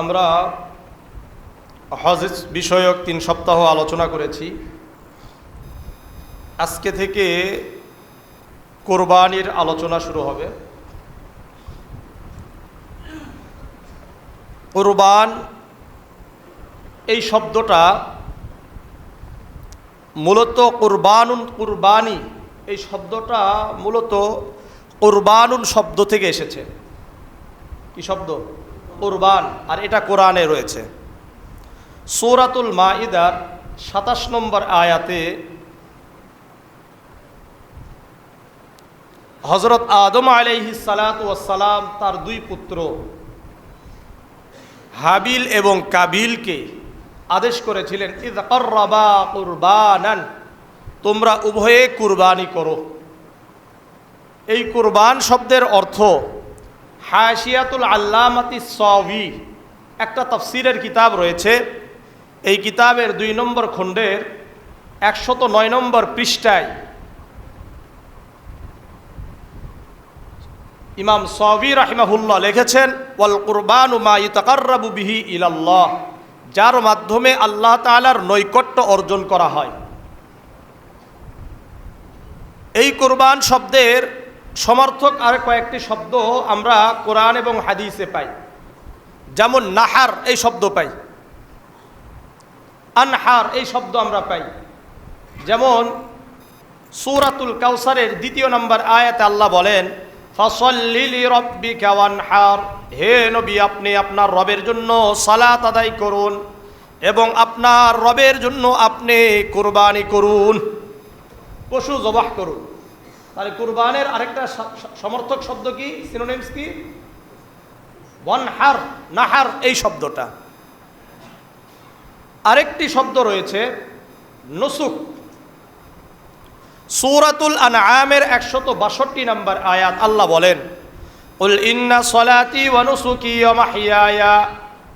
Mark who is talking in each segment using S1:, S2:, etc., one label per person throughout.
S1: আমরা হজ বিষয়ক 3 সপ্তাহ আলোচনা করেছি। আজকে থেকে কোরবানির আলোচনা শুরু হবে। কোরবান এই শব্দটা মূলত কুরবানি এই শব্দটা মূলত কুরবানুন শব্দ থেকে এসেছে। কি শব্দ? কুরবান। আর এটা কোরআনে রয়েছে। সূরাতুল মাইদার 27 নম্বর আয়াতে হযরত আদম আলাইহিস সালাতু ওয়াস সালাম তার 2 পুত্র হাবিল এবং কাবিলকে আদেশ করেছিলেন, ইয কাররাবা কুরবানান, তোমরা উভয়ে কুরবানি করো। এই কুরবান শব্দের অর্থ হাশিয়াতুল আল্লামাতি সাওয়ি একটা তাফসীরের কিতাব রয়েছে। এই কিতাবের 2 নম্বর খণ্ডের 109 নম্বর পৃষ্ঠায় ইমাম সাওয়ি রাহিমাহুল্লাহ লিখেছেন, ওয়াল কুরবানু মা ইতাকাররাবু বিহি ইলাল্লাহ, যার মাধ্যমে আল্লাহ তাআলার নৈকট্য অর্জন করা হয়। এই কুরবান শব্দের সমর্থক আর কয়েকটি শব্দ আমরা কোরআন এবং হাদিসে পাই। যেমন নাহার এই শব্দ পাই, আনহার এই শব্দ আমরা পাই। যেমন সূরাতুল কাউসারের 2 নম্বর আয়াতে আল্লাহ বলেন, ফাসাল্লি লিরাব্বিকা ওয়ানহার, হে নবী আপনি আপনার রবের জন্য সালাত আদায় করুন এবং আপনার রবের জন্য আপনি কুরবানি করুন, পশু জবাহ করুন। তাহলে কুরবানের আরেকটা সমর্থক শব্দ কি, সিনোনিমস কি? ওয়ানহার, নাহার এই শব্দটা। আরেকটি শব্দ রয়েছে নুসুক। সূরাতুল আনআমের 162 নম্বর আয়াত আল্লাহ বলেন, কুল ইন্না সলাতি ওয়া নুসুকি ওয়া মাহইয়ায়া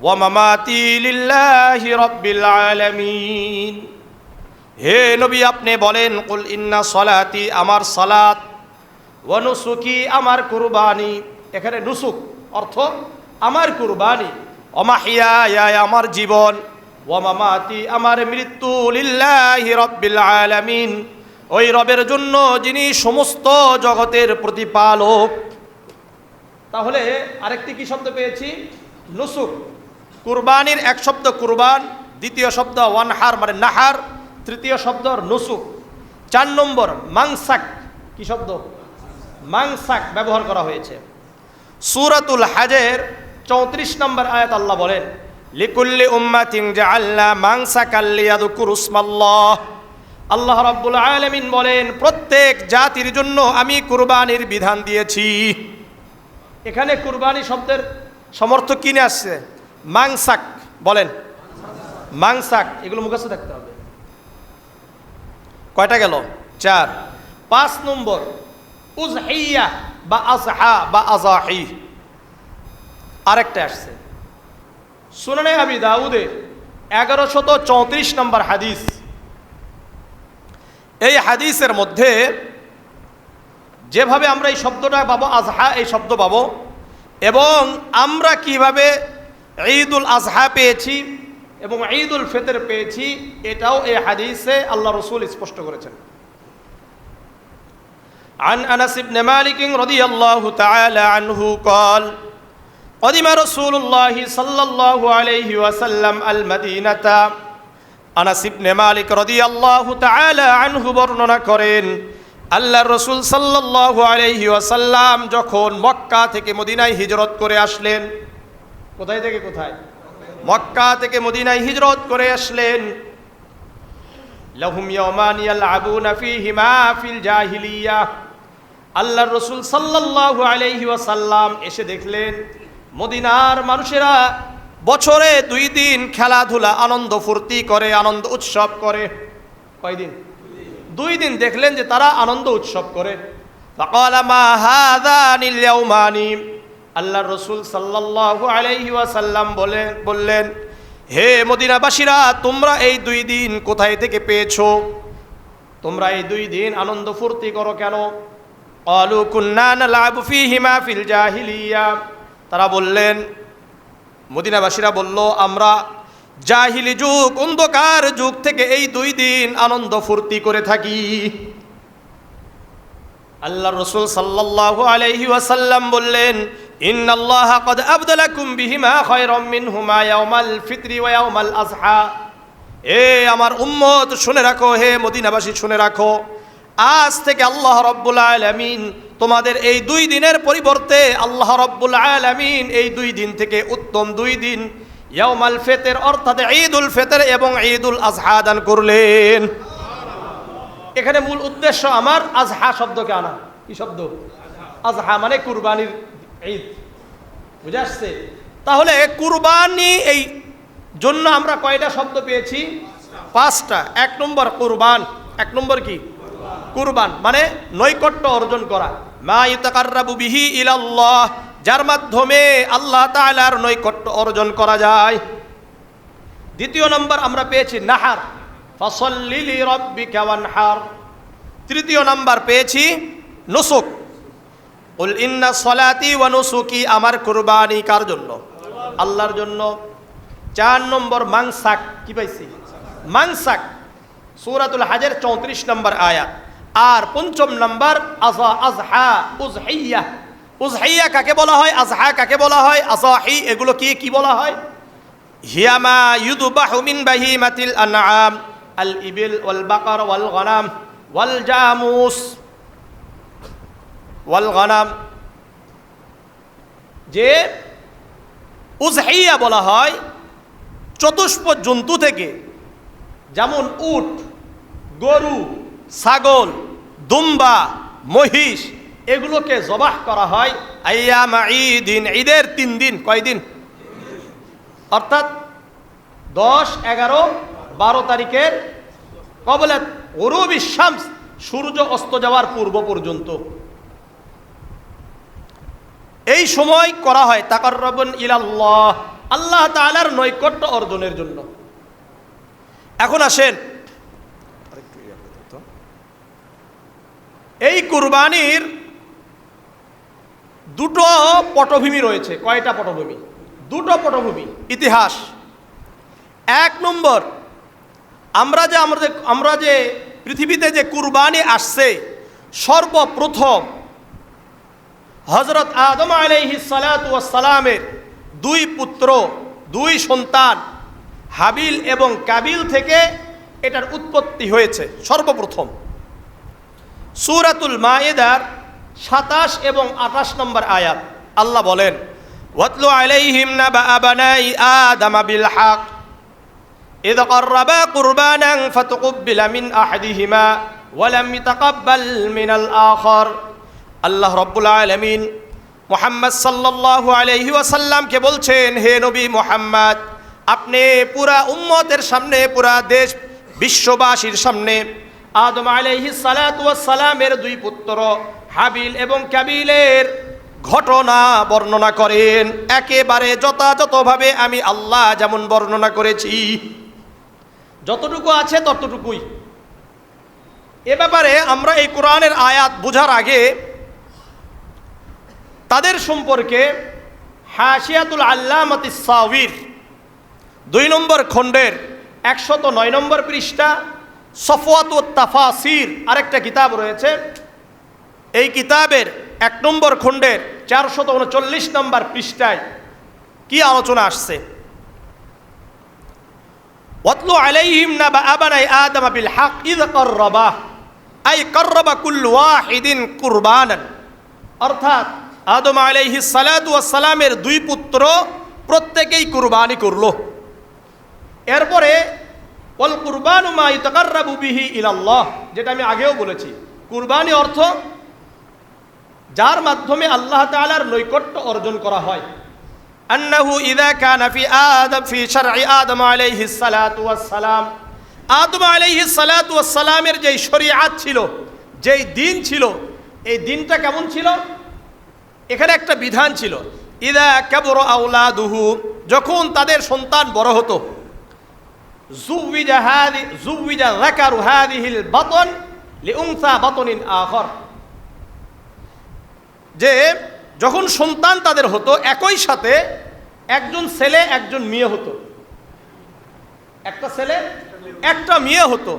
S1: ওয়া মামাতি লিল্লাহি রাব্বিল আলামিন। হে নবী আপনি বলেন, কুল ইন্না সলাতি আমার সালাত, ওয়া নুসুকি আমার কুরবানি। এখানে নুসুক অর্থ আমার কুরবানি, ওয়া মাহইয়ায়া আমার জীবন, ওয়া মামাতি আমার মৃত্যু, লিল্লাহি রাব্বিল আলামিন ওই রবের জন্য যিনি সমস্ত জগতের প্রতিপালক। তাহলে আরেকটি কি শব্দ পেয়েছি? নুসুক। কুরবানির এক শব্দ কুরবান, দ্বিতীয় শব্দ ওয়ানহার মানে নাহার, তৃতীয় শব্দ নুসুক। 4 নম্বর মাংসাক। কি শব্দ? মাংসাক ব্যবহার করা হয়েছে। সূরাতুল হাজের 34 নম্বর আয়াত আল্লাহ বলেন, লিকুল্লি উম্মাতিন জাআলনা মাংসাকাল লিয়াযকুরু ইসমাল্লাহ। আল্লাহ রাব্বুল আলামিন বলেন, প্রত্যেক জাতির জন্য আমি কুরবানির বিধান দিয়েছি। এখানে কুরবানি শব্দের সমর্থক কিনে আসছে মাংসাক। বলেন মাংসাক। এগুলো মুখস্থ থাকতে হবে। কয়টা গেল? 4। 5 নম্বর উযহিয়া বা আযহা বা আযাহি আরেকটা আসছে সুনানে আবি দাউদে 1134 নম্বর হাদিস। এই হাদিসের মধ্যে যেভাবে আমরা এই শব্দটা পাবো, আজহা এই শব্দ পাবো, এবং আমরা কিভাবে ঈদুল আজহা পেয়েছি এবং ঈদুল ফিতর পেয়েছি, এটাও এই হাদিসে আল্লাহ রাসূল স্পষ্ট করেছেন। عن أنس بن مالك رضي الله تعالى عنه قال قدم رسول الله صلى الله عليه وسلم المدينة। আনাস ইবনে মালিক রাদিয়াল্লাহু তাআলা আনহু বর্ণনা করেন, আল্লাহর রাসূল সাল্লাল্লাহু আলাইহি ওয়াসাল্লাম যখন মক্কা থেকে মদিনায় হিজরত করে আসলেন। কোথায় থেকে কোথায়? মক্কা থেকে মদিনায় হিজরত করে আসলেন। লাহুম ইয়াওমান ইয়ালআবুনা ফীহিমা ফিল জাহিলিয়া। আল্লাহর রাসূল সাল্লাল্লাহু আলাইহি ওয়াসাল্লাম এসে দেখলেন মদিনার মানুষেরা বছরে 2 দিন খেলাধুলা আনন্দ ফুর্তি করে, আনন্দ উৎসব করে। কয়দিন? 2 দিন দেখলেন যে তারা আনন্দ উৎসব করে। ফাকালা মা হাযানিল ইয়াওমানি, আল্লাহর রাসূল সাল্লাল্লাহু আলাইহি ওয়াসাল্লাম বললেন, হে মদিনাবাসীরা তোমরা এই 2 দিন কোথায় থেকে পেয়েছো? তোমরা এই 2 দিন আনন্দ ফুর্তি করো কেন? ক্বালু কুন্না নালআবু ফীহিমা ফিল জাহিলিয়া। তারা বললেন মদিনাবাসীরা বলল, আমরা জাহিলি যুগ, অন্ধকার যুগ থেকে এই 2 দিন আনন্দ ফুর্তি করে থাকি। আল্লাহ রাসূল সাল্লাল্লাহু আলাইহি ওয়াসাল্লাম বললেন, ইন্নাল্লাহা ক্বাদ আবদালাকুম বিহিমা খায়রাম মিনহুমা ইয়াউমাল ফিতরি ওয়া ইয়াউমাল আযহা। এ আমার উম্মত শুনে রাখো, হে মদিনাবাসী শুনে রাখো, আজ থেকে আল্লাহ রাব্বুল আলামিন তোমাদের এই 2 দিনের পরিবর্তে আল্লাহ রাব্বুল আলামিন এই 2 দিন থেকে উত্তম 2 দিন ইয়াউমাল ফিতর অর্থাৎ ঈদুল ফিতর এবং ঈদুল আযহা দান করলেন। এখানে মূল উদ্দেশ্য আমার আযহা শব্দকে আনা। কি শব্দ? আযহা মানে কুরবানির ঈদ। বুঝে আসছে? তাহলে কুরবানি এই জন্য আমরা কয়টা শব্দ পেয়েছি? 5টা। 1 নম্বর কুরবান। 1 নম্বর কি? কুরবান মানে নৈকট্য অর্জন করা, মা ইতাকাররাবু বিহি ইলাল্লাহ, যার মাধ্যমে আল্লাহ তাআলার নৈকট্য অর্জন করা যায়। 2 নম্বর আমরা পেয়েছি নাহার, ফাসাল্লি লিরাব্বিকা ওয়ানহার। 3 নম্বর পেয়েছি নুসুক, কুল ইন্না সলাতি ওয়া নুসুকি, আমার কুরবানি কার জন্য? আল্লাহর জন্য। 4 নম্বর মানসাক, কি পাইছি? মানসাক, সূরাতুল হজের 34 নম্বর আয়াত। আর 5ম নম্বর আযহা, উযহিয়া। উযহিয়া কাকে বলা হয়? আযহা কাকে বলা হয়? আযাহি এগুলো কি বলা হয়? হিয়ামা ইউযবাহু মিন বাহিমাতিল আনআম আল ইবিল ওয়াল বাকার ওয়াল গনাম ওয়াল জামুস ওয়াল গনাম। যে উযহিয়া বলা হয় চতুষ্প জন্তু থেকে, যেমন উট, গরু, ছাগল, দুম্বা, মহিষ, এগুলোকে জবাহ করা হয় আইয়াম ঈদিন, ঈদের 3 দিন। কয় দিন? অর্থাৎ 10, 11, 12 তারিখের কবলে গুরুবিশ শামস, সূর্য অস্ত যাওয়ার পূর্ব পর্যন্ত এই সময় করা হয় তাকাররুবান ইলাল্লাহ, আল্লাহ তাআলার নৈকট্য অর্জনের জন্য। এখন আসেন, এই কুরবানির 2টো পটভূমি রয়েছে। কয়টা পটভূমি? 2টো পটভূমি। ইতিহাস। 1 নম্বর, আমরা যে পৃথিবীতে যে কুরবানি আসছে, সর্বপ্রথম হযরত আদম আলাইহিস সালাতু ওয়াস সালামের 2 পুত্র, 2 সন্তান হাবিল এবং কাবিল থেকে এটার উৎপত্তি হয়েছে সর্বপ্রথম। সূরাতুল মায়েদার 27 এবং 28 নম্বর আয়াত আল্লাহ বলেন, ওয়াতলু আলাইহিম নাবা বানাই আদম বিল হক ইয ক্বাররাবা কুরবানান ফাতুকব্বিলা মিন আহাদিহিমা ওয়া লাম ইয়াতাকাব্বাল মিনাল আখার। আল্লাহ রাব্বুল আলামিন মুহাম্মদ সাল্লাল্লাহু আলাইহি ওয়াসাল্লামকে বলছেন, হে নবী মুহাম্মদ, আপনি পুরা উম্মতের সামনে, পুরা দেশ বিশ্ববাসীর সামনে আদম আলাইহিস সালাতু ওয়াস সালামের 2 পুত্র হাবিল এবং কাবিলের ঘটনা বর্ণনা করেন, একেবারে যথাযথভাবে আমি আল্লাহ যেমন বর্ণনা করেছি। যতটুকু আছে ততটুকুই। এ ব্যাপারে আমরা এই কোরআনের আয়াত বোঝার আগে তাদের সম্পর্কে হাশিয়াতুল আল্লামাতিস সাওয়ির 2 নম্বর খণ্ডের 109 নম্বর পৃষ্ঠা, সফওয়াতুত তাফাসির আরেকটা কিতাব রয়েছে। এই কিতাবের 1 নম্বর খণ্ডের 439 নম্বর পৃষ্ঠায় কি আলোচনা আসছে? ওয়াতলু আলাইহিম নাবা বানাই আদম বিল হক ইয ক্বাররাবা, আই ক্বাররাবা কুল্লু ওয়াহিদিন কুরবানান। অর্থাৎ আদম আলাইহিস সালাতু ওয়াস সালামের 2 পুত্র প্রত্যেকেই কুরবানি করলো। এরপরে ওয়াল কুরবানু মা ইতাকাররাবু বিহি ইলাল্লাহ, যেটা আমি আগেও বলেছি, কুরবানি অর্থ যার মাধ্যমে আল্লাহ তাআলার নৈকট্য অর্জন করা হয়। আন্নাহু ইযা কানা ফি শারঈ আদম আলাইহিস সালাতু ওয়াস সালাম, আদম আলাইহিস সালাতু ওয়াস সালামের যেই শরীয়ত ছিল, যেই দিন ছিল, এই দিনটা কেমন ছিল? এখানে একটা বিধান ছিল, ইযা কাবুরা আওলাদুহু, যখন তাদের সন্তান বড় হতো, জুওয়িজা যাকারু হাযিহিল বাতন লিউনসা বাতনিন আখর, যে যখন সন্তান তাদের হতো একই সাথে একজন ছেলে একজন মেয়ে হতো, একটা ছেলে একটা মেয়ে হতো।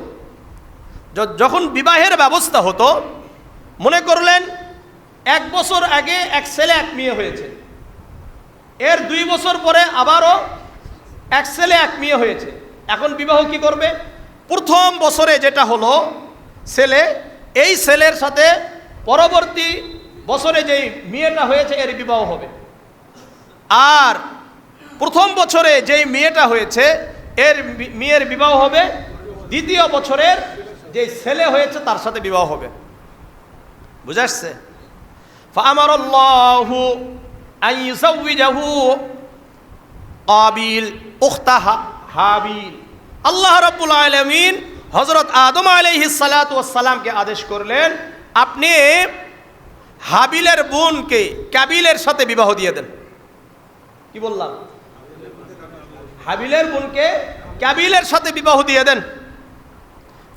S1: যখন বিবাহের ব্যবস্থা হতো, মনে করলেন 1 বছর আগে এক ছেলে এক মেয়ে হয়েছে, এর 2 বছর পরে আবারও এক ছেলে এক মেয়ে হয়েছে। এখন বিবাহ কি করবে? প্রথম বছরে যেটা হলো ছেলে, এই ছেলের সাথে পরবর্তী বছরে যেই মেয়েটা হয়েছে এর বিবাহ হবে। আর প্রথম বছরে যেই মেয়েটা হয়েছে এর মেয়ের বিবাহ হবে, দ্বিতীয় বছরের যে ছেলে হয়েছে তার সাথে বিবাহ হবে। বুঝা আসছে? ফাআমারাল্লাহু আন ইউযাওয়িজাহু কাবিল উখতা হাবিল। আল্লাহ রাব্বুল আলামিন হযরত আদম আলাইহিস সালাতু ওয়াস সালামকে আদেশ করলেন, আপনি হাবিলের বোনকে কাবিলের সাথে বিবাহ দিয়ে দেন। কি বললাম? হাবিলের বোনকে কাবিলের সাথে বিবাহ দিয়ে দেন।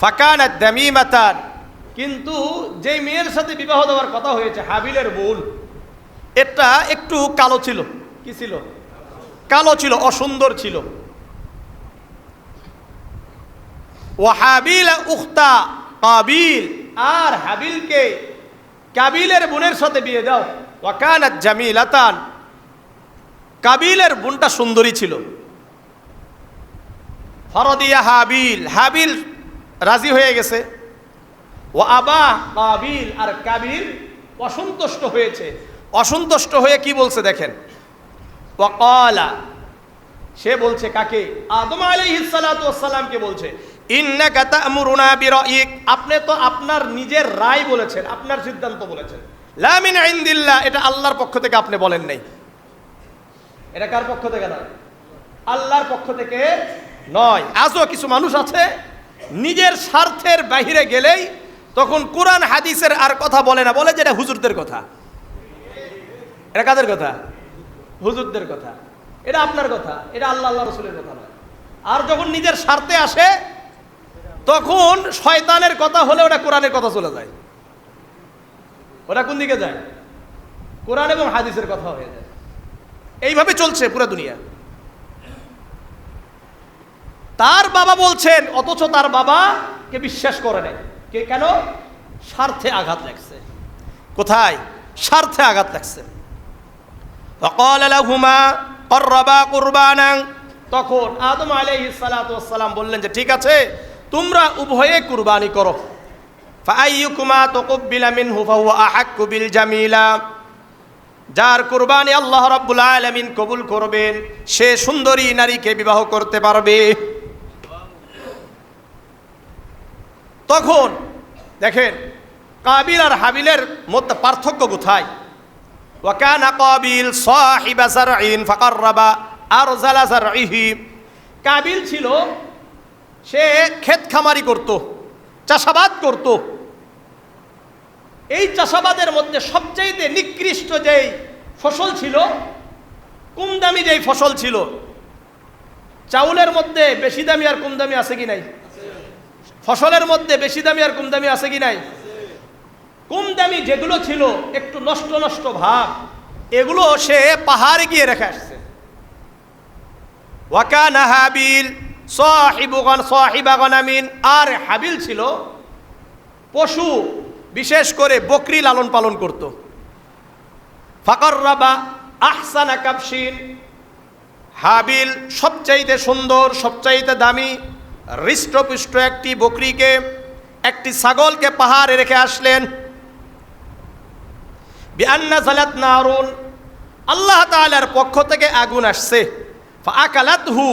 S1: ফাকানাত দামিমাতান, কিন্তু যেই মেয়ের সাথে বিবাহ দেওয়ার কথা হয়েছে হাবিলের বোন, এটা একটু কালো ছিল। কি ছিল? কালো ছিল, অসুন্দর ছিল। ওয়াহাবিল উখতা কাবিল, আর হাবিলকে কাবিলের বোনের সাথে বিয়ে দাও। ওয়াকানাত জামিলাতান, কাবিলের বোনটা সুন্দরী ছিল। ফরদিয়া হাবিল, হাবিল রাজি হয়ে গেছে। ও আবা কাবিল, আর কাবিল অসন্তুষ্ট হয়েছে। অসন্তুষ্ট হয়ে কি বলছে দেখেন, ওয়াকালা, সে বলছে কাকে? আদম আলাইহিস সালাতু ওয়াস সালামকে বলছে, ইন্নাকা তা'মুরুনা বিরাইক, আপনি তো আপনার নিজের রায় বলেছেন, আপনার সিদ্ধান্ত বলেছেন। লা মিন ইনদিল্লাহ, এটা আল্লাহর পক্ষ থেকে আপনি বলেন নাই। এটা কার পক্ষ থেকে নয়? আল্লাহর পক্ষ থেকে নয়। আজও কিছু মানুষ আছে নিজের স্বার্থের বাহিরে গেলেই তখন কোরআন হাদিসের আর কথা বলে না, বলে যে এটা হুজুরদের কথা। এটা কাদের কথা? হুজুরদের কথা। এটা আপনার কথা, এটা আল্লাহ রাসূলের কথা নয়। আর যখন নিজের স্বার্থে আসে তখন শয়তানের কথা হলে ওটা কোরআনের কথা চলে যায়। ওটা কোন দিকে যায়? কোরআন এবং হাদিসের কথা হয়ে যায়। এইভাবে চলছে পুরো দুনিয়া। তার বাবা বলছেন, অথচ তার বাবাকে বিশ্বাস করে নাই। কেন? স্বার্থে আঘাত লাগছে। কোথায়? স্বার্থে আঘাত লাগছে। فقال لهما قربا قربانا, তখন আদম আলাইহিস সালাতু ওয়াস সালাম বললেন যে ঠিক আছে, তোমরা উভয়ে কুরবানি করো। ফাআইয়ুকুমা তাকাব্বালা মিনহু ফাহুয়া আহাক্কু বিল জামিলা, যার কুরবানি আল্লাহ রাব্বুল আলামিন কবুল করবেন সে সুন্দরী নারীকে বিবাহ করতে পারবে। তখন দেখেন কাবিল আর হাবিলের মধ্যে পার্থক্য কোথায়? ওয়াকানা কাবিল সাহিবা যারঈন ফাকাররাবা আরজালা যারঈহি, কাবিল ছিল সে ক্ষেত খামারি করত, চাষাবাদ করত। এই চাষাবাদের মধ্যে সবচেয়ে নিকৃষ্ট যেই ফসল ছিল, কম দামি যেই ফসল ছিল, চাউলের মধ্যে বেশি দামি আর কম দামি আছে কি নাই? ফসলের মধ্যে বেশি দামি আর কম দামি আছে কি নাই? কম দামি যেগুলো ছিল একটু নষ্ট নষ্ট ভাব, এগুলো সে পাহাড়ে গিয়ে রেখে আসছে। ওয়াকানা হাবিল সাহিবা গনামিন, আর হাবিল ছিল পশু, বিশেষ করে বকরি লালন পালন করত। ফাকাররাবা আহসানা কাবশিন, হাবিল সবচাইতে সুন্দর, সবচাইতে দামি হৃষ্টপুষ্ট একটি বকরিকে, একটি ছাগলকে পাহাড়ে রেখে আসলেন। বিআন্না যালাত নারুন, আল্লাহ তাআলার পক্ষ থেকে আগুন আসছে। ফাআকালাতহু,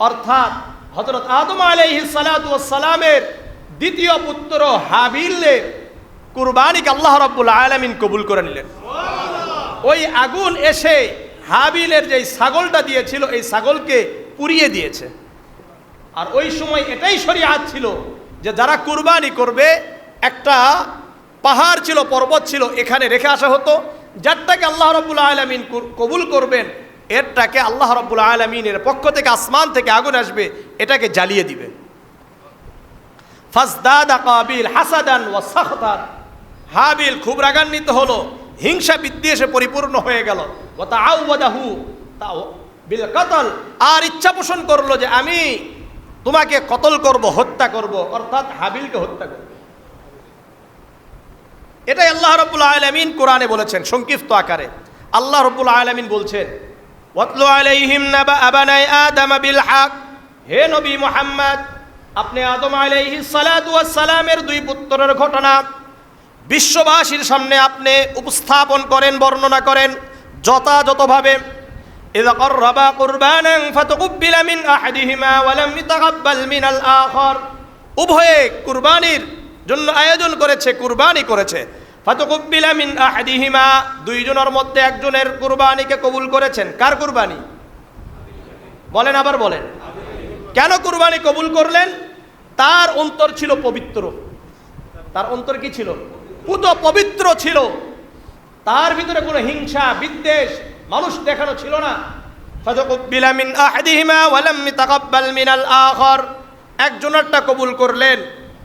S1: অর্থাৎ হযরত আদম আলাইহিস সালাতু ওয়াস সালামের দ্বিতীয় পুত্র হাবিলের কুরবানিকে আল্লাহ রাব্বুল আলামিন কবুল করে নিলেন। ওই আগুন এসে হাবিলের যে ছাগলটা দিয়েছিল এই ছাগলকে পুড়িয়ে দিয়েছে। আর ওই সময় এটাই শরীয়ত ছিল যে যারা কুরবানি করবে একটা পাহাড় ছিল, পর্বত ছিল, এখানে রেখে আসা হতো। যারটাকে আল্লাহ রাব্বুল আলামিন কবুল করবেন এরটাকে আল্লাহ রাব্বুল আলামিনের পক্ষ থেকে আসমান থেকে আগুন আসবে, এটাকে জ্বালিয়ে দিবে। ফাজদাদা কাবিল হাসাদান ওয়া সাখতান, হাবিল খুব রাগান্বিত হলো, হিংসা বিদ্বেষে পরিপূর্ণ হয়ে গেল। ওয়া তাআওয়াদাহু বিল কতল, আর ইচ্ছা পোষণ করলো যে আমি তোমাকে কতল করব, হত্যা করব, অর্থাৎ হাবিলকে হত্যা করব। এটাই আল্লাহ রাব্বুল আলামিন কোরআনে বলেছেন সংক্ষিপ্ত আকারে। আল্লাহ রাব্বুল আলামিন বলছেন, ওয়াতলু আলাইহিম নাবা আবানাই আদম বিল হক, হে নবী মুহাম্মদ, আপনি আদম আলাইহিস সালাতু ওয়াস সালামের দুই পুত্রের ঘটনা বিশ্ববাসীর সামনে আপনি উপস্থাপন করেন, বর্ণনা করেন যথাযথভাবে। ইযা ক্বাররাবা কুরবানান ফাতাকুব্বিলা মিন আহাদিহিমা ওয়া লাম ইতাকাব্বাল মিনাল আখার, উভয়ে কুরবানির জন্য আয়োজন করেছে, কুরবানি করেছে। ফাতাকুব্বিলা মিন আহাদিহিমা, দুইজনের মধ্যে একজনের কুরবানিকে কবুল করেছেন। কার কুরবানি? বলেন, আবার বলেন। কেন কুরবানি কবুল করলেন? তার অন্তর ছিল পবিত্র। তার অন্তর কি ছিল? পুত পবিত্র ছিল। তার ভিতরে কোনো হিংসা, বিদ্বেষ, মানুষ দেখানো ছিল না। ফাতাকুব্বিলা মিন আহাদিহিমা ওয়া লাম ইতাকাব্বাল মিনাল আখার, একজনেরটা কবুল করলেন,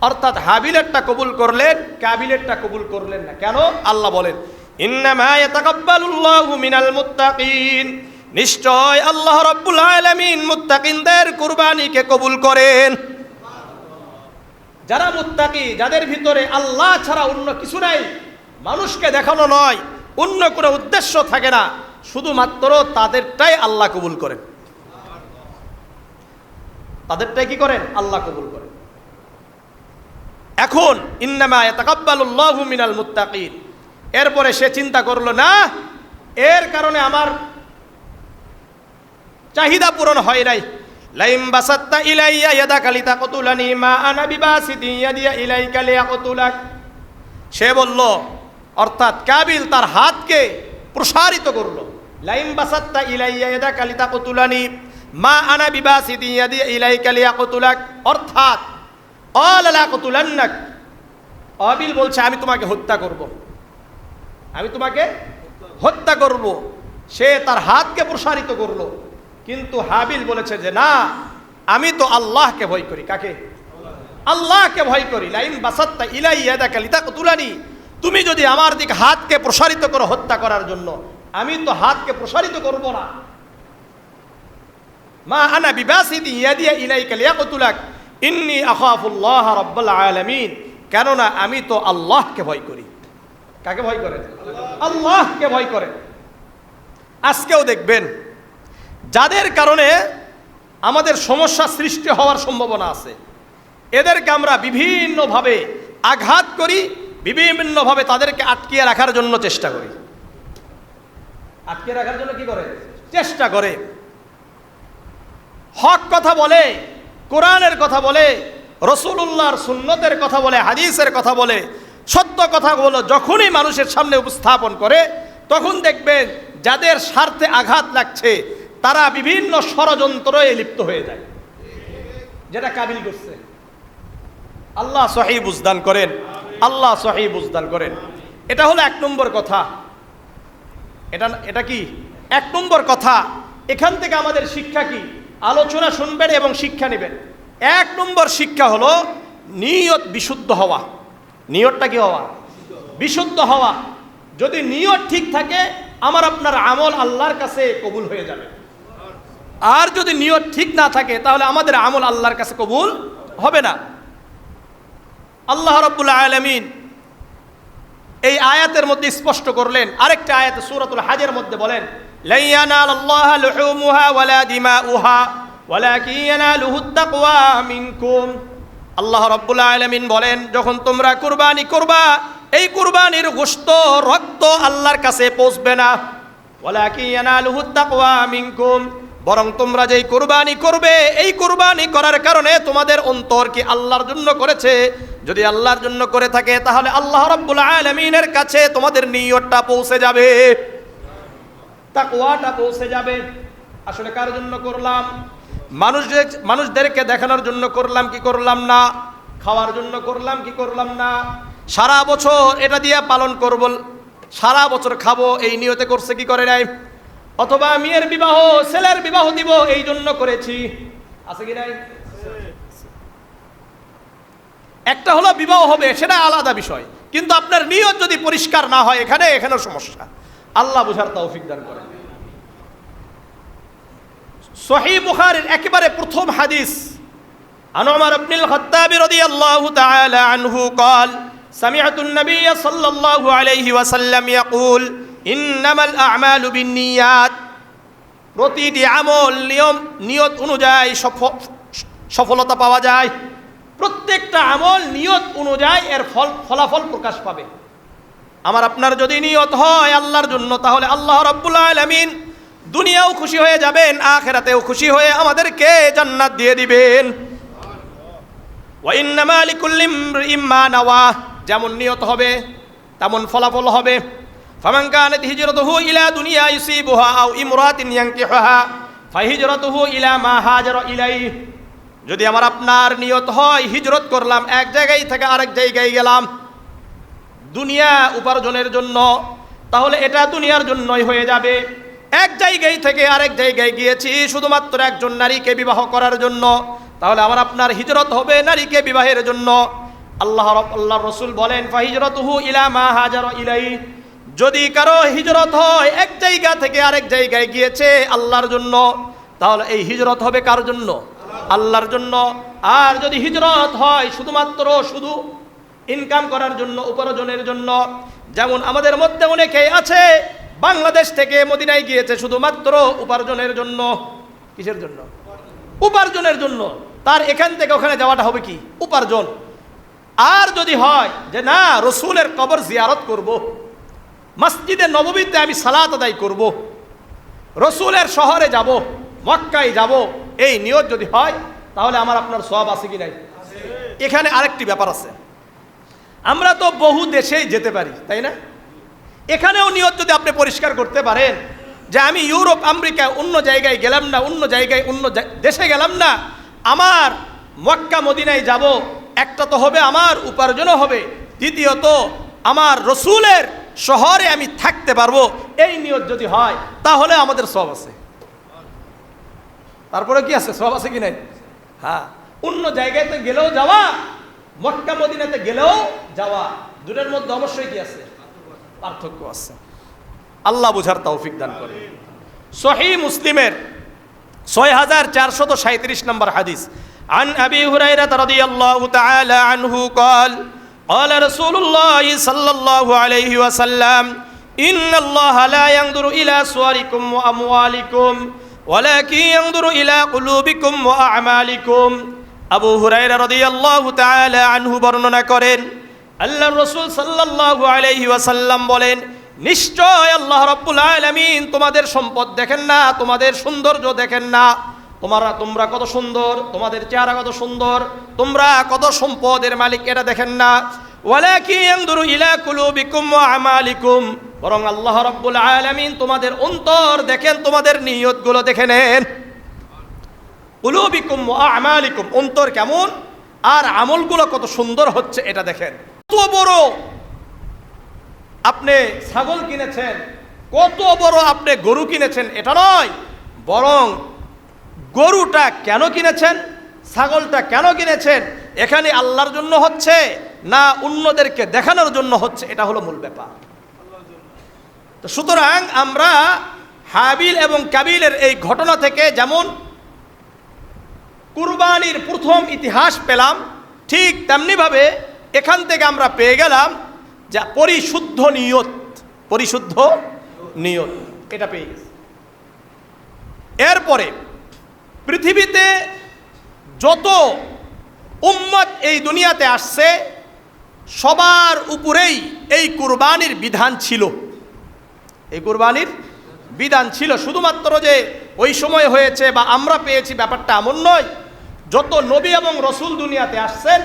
S1: অর্থাৎ হাবিলেরটা কবুল করলেন, কাবিলেরটা কবুল করলেন না। কেন? আল্লাহ বলেন, ইন্নামা ইয়াতাকাব্বালুল্লাহু মিনাল মুত্তাকিন, নিশ্চয় আল্লাহ রাব্বুল আলামিন মুত্তাকিনদের কুরবানিকে কবুল করেন। যারা মুত্তাকি, যাদের ভিতরে আল্লাহ ছাড়া অন্য কিছু নাই, মানুষকে দেখানো নয়, অন্য কোনো উদ্দেশ্য থাকে না, শুধুমাত্র তাদেরটাই আল্লাহ কবুল করেন। তাদেরটাই কি করেন? আল্লাহ কবুল করেন। এখন ইন্নামা ইয়াতাকাব্বালুল্লাহু মিনাল মুত্তাকিন, এরপরে সে চিন্তা করলো, না, এর কারণে আমার চাহিদা পূরণ হয় নাই। লাইম বাসাত্তা ইলাইয়া ইয়াদাকা লিতাকতুলানি মা আনা বিবাসিতি ইয়াদিয়া ইলাইকা লিয়াকতুলাক, সে বলল, অর্থাৎ কাবিল তার হাতকে প্রসারিত করলো। লাইম বাসাত্তা ইলাইয়া ইয়াদাকা লিতাকতুলানি মা আনা বিবাসিতি ইয়াদিয়া ইলাইকা লিয়াকতুলাক, অর্থাৎ ক্বালা লাকতুলান্নাক, কাবিল বলছে আমি তোমাকে হত্যা করব, আমি তোমাকে হত্যা করব। সে তার হাতকে প্রসারিত করলো, কিন্তু হাবিল বলেছে যে না, আমি তো আল্লাহকে ভয় করি। কাকে? আল্লাহকে ভয় করি। লাইন বাসাত্তা ইলাইয়া ইয়াদাকা লিতাকতুলানি, তুমি যদি আমার দিকে হাতকে প্রসারিত করো হত্যা করার জন্য, আমি তো হাতকে প্রসারিত করব না। মা আনা বিবাসিতি ইয়াদিয়া ইলাইকা লিয়াকতুলাক ইন্নী আখাফুল্লাহ রাব্বুল আলামিন, কেননা আমি তো আল্লাহকে ভয় করি। কাকে ভয় করেন? আল্লাহকে ভয় করেন। আজকেও দেখবেন যাদের কারণে আমাদের সমস্যা সৃষ্টি হওয়ার সম্ভাবনা আছে, এদেরকে আমরা বিভিন্নভাবে আঘাত করি, বিভিন্নভাবে তাদেরকে আটকিয়ে রাখার জন্য চেষ্টা করি। আটকিয়ে রাখার জন্য কি করে? চেষ্টা করে। হক কথা বলে, কোরআনের কথা বলে, রাসূলুল্লাহর সুন্নতের কথা বলে, হাদিসের কথা বলে, সত্য কথাগুলো যখনই মানুষের সামনে উপস্থাপন করে, তখন দেখবেন যাদের স্বার্থে আঘাত লাগছে তারা বিভিন্ন ষড়যন্ত্রে লিপ্ত হয়ে যায়, যেটা কাবিল করছে। আল্লাহ সহিহ বুঝদান করেন, আল্লাহ সহিহ বুঝদান করেন। এটা হলো এক নম্বর কথা। এটা কি এক নম্বর কথা? এখান থেকে আমাদের শিক্ষা কি? আলোচনা শুনবেন এবং শিক্ষা নেবেন। এক নম্বর শিক্ষা হলো নিয়ত বিশুদ্ধ হওয়া। নিয়তটা কি হওয়া? বিশুদ্ধ হওয়া। যদি নিয়ত ঠিক থাকে, আমার আপনার আমল আল্লাহর কাছে কবুল হয়ে যাবে। আর যদি নিয়ত ঠিক না থাকে, তাহলে আমাদের আমল আল্লাহর কাছে কবুল হবে না। আল্লাহ রাব্বুল আলামিন এই আয়াতের মধ্যে স্পষ্ট করলেন। আরেকটা আয়াত সূরাতুল হাজের মধ্যে বলেন, লা ইয়ানালাল্লাহা লুহুমুহা ওয়ালা দিমাউহা ওয়ালাকিন ইয়ানালুহুত তাকওয়া মিনকুম। আল্লাহ রাব্বুল আলামিন বলেন, যখন তোমরা কুরবানি করবা, এই কুরবানির গোশত, রক্ত আল্লাহর কাছে পৌঁছবে না। ওয়ালাকিন ইয়ানালুহুত তাকওয়া মিনকুম, বরং তোমরা যেই কুরবানি করবে, এই কুরবানি করার কারণে তোমাদের অন্তর কি আল্লাহর জন্য করেছে? যদি আল্লাহর জন্য করে থাকে, তাহলে আল্লাহ রাব্বুল আলামিনের কাছে তোমাদের নিয়তটা পৌঁছে যাবে, তাকওয়াটা পৌঁছে যাবে। আসলে কার জন্য করলাম? মানুষদেরকে দেখানোর জন্য করলাম কি করলাম না? খাওয়ার জন্য করলাম কি করলাম না? সারা বছর এটা দিয়ে পালন করব, সারা বছর খাবো, এই নিয়তে করছে কি করে নাই? অথবা মেয়ের বিবাহ, ছেলের বিবাহ দিব, এই জন্য করেছি, আছে কি নাই? একটা হলো বিবাহ হবে, সেটা আলাদা বিষয়, কিন্তু আপনার নিয়ত যদি পরিষ্কার না হয়, এখানেও সমস্যা। আল্লাহ বুঝার তৌফিক দান করেন। সহিহ বুখারীর একেবারে প্রথম হাদিস, আন উমর ইবনুল খাত্তাব রাদিয়াল্লাহু তাআলা আনহু قال سمعت النبي صلى الله عليه وسلم يقول انما الاعمال بالنيات। প্রতিটি আমল নিয়ত অনুযায়ী সফলতা পাওয়া যায়। প্রত্যেকটা আমল নিয়ত অনুযায়ী এর ফলাফল প্রকাশ পাবে। আমার আপনার যদি নিয়ত হয় আল্লাহর জন্য, তাহলে আল্লাহ রাব্বুল আলামিন দুনিয়াও খুশি হয়ে যাবেন, আখিরাতেও খুশি হয়ে আমাদেরকে জান্নাত দিয়ে দিবেন। ওয়া ইন্নামা লিকুল্লি ইমরিইম মা নাওয়া, যেমন নিয়ত হবে তেমন ফলাফল হবে। ফামান কানাত হিজরাতুহু ইলা দুনিয়া ইউসিবুহা আও ইমরাতিন ইয়ানকিহুহা ফাহিজরাতুহু ইলা মা হাজারা ইলাইহি। যদি আমার আপনার নিয়ত হয় হিজরত করলাম, এক জায়গায় থেকে আরেক জায়গায় গেলাম দুনিয়া উপার্জনের জন্য, তাহলে এটা দুনিয়ার জন্যই হয়ে যাবে। এক জায়গায় থেকে আরেক জায়গায় গিয়েছি শুধুমাত্র একজন নারীকে বিবাহ করার জন্য, তাহলে আমার আপনার হিজরত হবে নারীকে বিবাহের জন্য। আল্লাহ রাসূল বলেন ফাহিজরাতুহু ইলা মা হাজারা ইলাইহি। যদি কারো হিজরত হয় এক জায়গা থেকে আরেক জায়গায় গিয়েছে আল্লাহর জন্য, তাহলে এই হিজরত হবে কার জন্য? আল্লাহর জন্য। আর যদি হিজরত হয় শুধু ইনকাম করার জন্য, উপার্জনের জন্য, যেমন আমাদের মধ্যে অনেকেই আছে বাংলাদেশ থেকে মদিনায় গিয়েছে শুধুমাত্র উপার্জনের জন্য। কিসের জন্য? উপার্জনের জন্য। তার এখান থেকে ওখানে যাওয়াটা হবে কি? উপার্জন। আর যদি হয় যে না, রসুলের কবর জিয়ারত করব, মসজিদে নববীতে আমি সালাত আদায় করব, রসুলের শহরে যাব, মক্কায় যাব, এই নিয়ত যদি হয় তাহলে আমার আপনার সওয়াব আছে কি নাই? এখানে আরেকটি ব্যাপার আছে, আমরা তো বহু দেশেই যেতে পারি, তাই না? এখানেও নিয়ত যদি আপনি পরিষ্কার করতে পারেন যে আমি ইউরোপ আমেরিকা অন্য জায়গায় গেলাম না, অন্য জায়গায় অন্য দেশে গেলাম না, আমার মক্কা মদিনায় যাব, একটা তো হবে আমার উপার্জনও হবে, দ্বিতীয়ত আমার রসুলের শহরে আমি থাকতে পারবো, এই নিয়ত যদি হয় তাহলে আমাদের সওয়াব আছে। তারপরে কি আছে? সওয়াব আছে কি নাই? হ্যাঁ, অন্য জায়গাতে গেলেও যাওয়া, মক্কা মদিনাতে গেলেও যাওয়া, দুটোর মধ্যে অবশ্যই কি আছে? পার্থক্য আছে। আল্লাহ বুঝার তৌফিক দান করে। সহিহ মুসলিমের 6437 নম্বর হাদিস, আন আবি হুরায়রা রাদিয়াল্লাহু তাআলা আনহু قال قال رسول الله صلى الله عليه وسلم إن الله لا ينظر إلى صوركم وأموالكم ولكن ينظر إلى قلوبكم وأعمالكم। আবু হুরায়রা রাদিয়াল্লাহু তাআলা আনহু বর্ণনা করেন, আল্লাহর রাসূল সাল্লাল্লাহু আলাইহি ওয়াসাল্লাম বলেন, নিশ্চয় আল্লাহ রাব্বুল আলামিন তোমাদের সম্পদ দেখেন না, তোমাদের সৌন্দর্য দেখেন না, তোমরা কত সুন্দর, তোমাদের চেহারা কত সুন্দর, তোমরা কত সম্পদের মালিক, এটা দেখেন না। ওয়ালাকিন ইয়ানজুরু ইলা কুলুবিকুম ওয়া আমালিকুম, বরং আল্লাহ রাব্বুল আলামিন তোমাদের অন্তর দেখেন, তোমাদের নিয়তগুলো দেখে নেন। কুলুবিকুম ওয়া আমালিকুম, অন্তর কেমন আর আমলগুলো কত সুন্দর হচ্ছে এটা দেখেন। কত বড় আপনি ছাগল কিনেছেন, কত বড় আপনি গরু কিনেছেন এটা নয়, বরং গরুটা কেন কিনেছেন, ছাগলটা কেন কিনেছেন, এখানে আল্লাহর জন্য হচ্ছে না অন্যদেরকে দেখানোর জন্য হচ্ছে, এটা হলো মূল ব্যাপার। তো সুতরাং আমরা হাবিল এবং কাবিলের এই ঘটনা থেকে যেমন কুরবানির প্রথম ইতিহাস পেলাম, ঠিক তেমনিভাবে এখান থেকে আমরা পেয়ে গেলাম যা পরিশুদ্ধ নিয়ত, এটা পেয়ে গেছি। এরপরে পৃথিবীতে যত উম্মত এই দুনিয়াতে আসছে সবার উপরেই এই কুরবানির বিধান ছিল। এই কুরবানির বিধান ছিল, শুধুমাত্র যে ওই সময় হয়েছে বা আমরা পেয়েছি ব্যাপারটা এমন নয়। যত নবী এবং রসুল দুনিয়াতে আসছেন,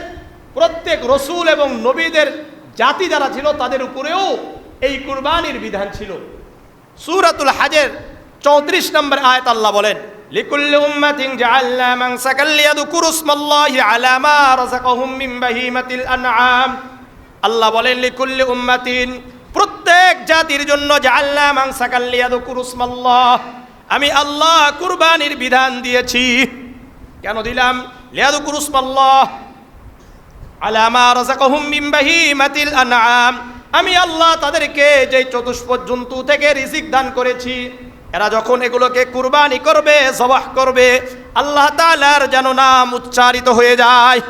S1: প্রত্যেক রসুল এবং নবীদের জাতি যারা ছিল তাদের উপরেও এই কুরবানির বিধান ছিল। সূরাতুল হাজের 34 নম্বর আয়াত আল্লাহ বলেন, লিকুল্লি উম্মাতিন জাআলনা মানসাকাল লিয়াযকুরু ইসমাল্লাহি আলা মা রাযাকাহুম মিন বাহিমাতিল আনআম। আল্লাহ বলেন লিকুল্লি উম্মাতিন, প্রত্যেক জাতির জন্য জাআলনা মানসাকাল লিয়াযকুরু ইসমাল্লাহ, আমি আল্লাহ কুরবানির বিধান দিয়েছি। কেন দিলাম? লিয়াযকুরু ইসমাল্লাহ আলা মা রাযাকাহুম মিন বাহিমাতিল আনআম, আমি আল্লাহ তাদেরকে যে চতুষ্পদ জন্তু থেকে রিজিক দান করেছি, এরা যখন এগুলোকে কুরবানি করবে, জবাহ করবে, আল্লাহ তাআলার যেন নাম উচ্চারিত হয়ে যায়।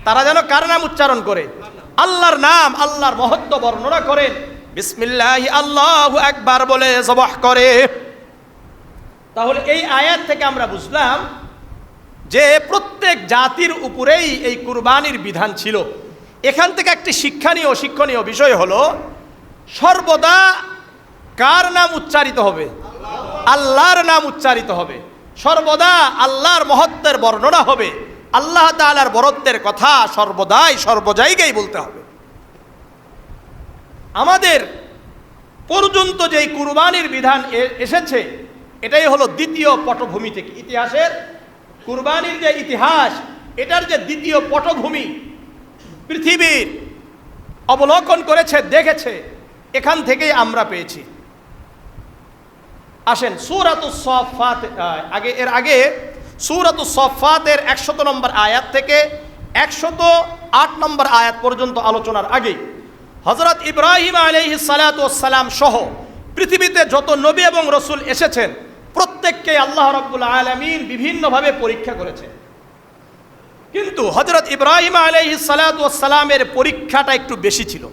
S1: তারা যেন কার নাম উচ্চারণ করে? আল্লাহর নাম, আল্লাহর মহত্ব বর্ণনা করেন, বিসমিল্লাহি আল্লাহু আকবার বলে জবাহ করে। তাহলে এই আয়াত থেকে আমরা বুঝলাম যে প্রত্যেক জাতির উপরেই এই কুরবানির বিধান ছিল। এখান থেকে একটি শিক্ষণীয় বিষয় হলো, সর্বদা কার নাম উচ্চারিত হবে? আল্লাহর নাম উচ্চারিত হবে। সর্বদা আল্লাহর মহত্বের বর্ণনা হবে, আল্লাহ তাআলার বরত্বের কথা সর্বদাই সর্বজায়গায় বলতে হবে। আমাদের পর্যন্ত যে কুরবানির বিধান এসেছে, এটাই হলো দ্বিতীয় পটভূমি থেকে ইতিহাসের কুরবানির যে ইতিহাস, এটার যে দ্বিতীয় পটভূমি পৃথিবীর অবলোকন করেছে, দেখেছে, এখান থেকেই আমরা পেয়েছি। আসেন সূরাতুস সাফফাত, এর আগে সূরাতুস সাফফাতের 100 নম্বর আয়াত থেকে 108 নম্বর আয়াত পর্যন্ত আলোচনার আগে হযরত ইব্রাহিম আলাইহিস সালাতু ওয়াস সালাম সহ পৃথিবীতে যত নবী এবং রাসূল এসেছেন, প্রত্যেককে আল্লাহ রাব্বুল আলামিন বিভিন্নভাবে পরীক্ষা করেছেন। কিন্তু হযরত ইব্রাহিম আলাইহিস সালাতু ওয়াস সালামের পরীক্ষাটা একটু বেশি ছিল।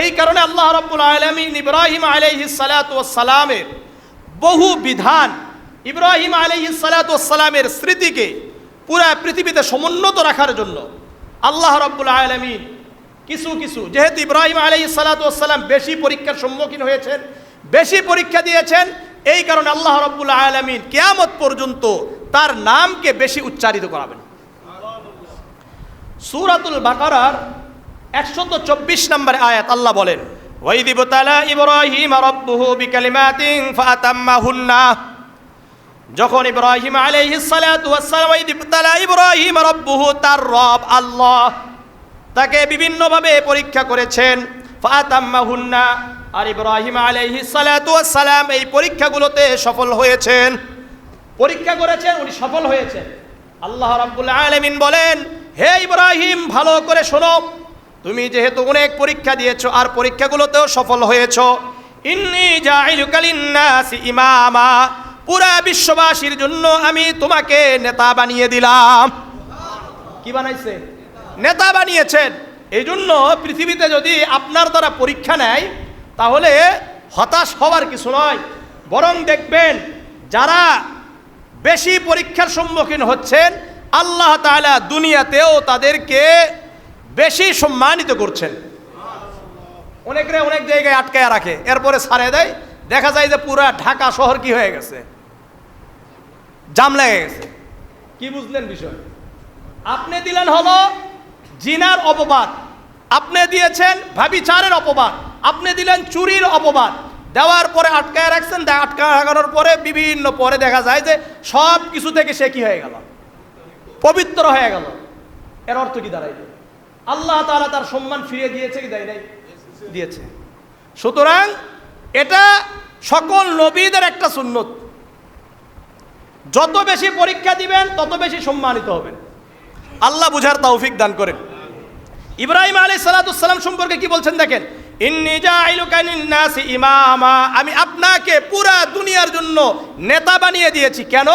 S1: এই কারণে আল্লাহ রাব্বুল আলামিন ইব্রাহিম আলাইহিস সালাতু ওয়াস সালামের বহু বিধান, ইব্রাহিম আলাইহিস সালাতু ওয়াস সালামের স্মৃতিকে পুরা পৃথিবীতে সমুন্নত রাখার জন্য আল্লাহ রাব্বুল আলামিন কিছু যেহেতু ইব্রাহিম আলাইহিস সালাতু ওয়াস সালাম বেশি পরীক্ষার সম্মুখীন হয়েছেন, বেশি পরীক্ষা দিয়েছেন, এই কারণে আল্লাহ রাব্বুল আলামিন কিয়ামত পর্যন্ত তার নামকে বেশি উচ্চারিত করাবেন। সূরাতুল বাকারার 124 নম্বর আয়াত আল্লাহ বলেন, ওয়াইদ ইবতালা ইব্রাহিম রাব্বুহু বিকালিমাতিন ফাতাম্মাহুন্না। যখন ইব্রাহিম আলাইহিস সালাতু ওয়াস সালাম, ওয়াইদ ইবতালা ইব্রাহিম রাব্বুহু, তার রব আল্লাহ তাকে বিভিন্নভাবে পরীক্ষা করেছেন, ফাতাম্মাহুন্না, আর ইব্রাহিম আলাইহিস সালাতু ওয়াস সালাম এই পরীক্ষাগুলোতে সফল হয়েছেন। পরীক্ষা করেছেন, উনি সফল হয়েছেন। আল্লাহ রাব্বুল আলামিন বলেন, হে ইব্রাহিম, ভালো করে শোনো, তুমি যেহেতু অনেক পরীক্ষা দিয়েছো আর পরীক্ষাগুলোতেও সফল হয়েছো, ইন্নী জাইলুকা লিন্নাসি ইমামা, পুরা বিশ্ববাসীর জন্য আমি তোমাকে নেতা বানিয়ে দিলাম। কি বানাইছে? নেতা বানিয়েছেন। এই জন্য পৃথিবীতে যদি আপনার দ্বারা পরীক্ষা নেয়, তাহলে হতাশ হওয়ার কিছু নয়, বরং দেখবেন যারা বেশি পরীক্ষার সম্মুখীন হচ্ছেন, আল্লাহ তাআলা দুনিয়াতেও তাদেরকে বেশি সম্মানিত করছেন। অনেকরে অনেক জায়গায় আটকায় রাখে, এরপরে ছাড়ে দেয়, দেখা যায় যে পুরা ঢাকা শহর কি হয়ে গেছে, জাম লেগে গেছে। কি বুঝলেন বিষয়? আপনি দিলেন হলো জিনার অপবাদ, আপনি দিয়েছেন ব্যভিচারের অপবাদ, আপনি দিলেন চুরির অপবাদ, দেওয়ার পরে আটকায় রাখছেন, আটকানোর পরে বিভিন্ন পরে দেখা যায় যে সব কিছু থেকে সে কি হয়ে গেল, পবিত্র হয়ে গেল। এর অর্থ কি দাঁড়াইল? আল্লাহ তাআলা তার সম্মান ফিরিয়ে দিয়েছে কি দেয় নাই? দিয়েছে। সুতরাং এটা সকল নবীদের একটা সুন্নত, যত বেশি পরীক্ষা দিবেন তত বেশি সম্মানিত হবেন। আল্লাহ বুঝার তৌফিক দান করেন। ইব্রাহিম আলাইহিস সালাতুস সালাম সম্পর্কে কি বলছেন দেখেন, ইন্নী জাইলুকা লিন্নাসি ইমামা, আমি আপনাকে পুরা দুনিয়ার জন্য নেতা বানিয়ে দিয়েছি। কেন?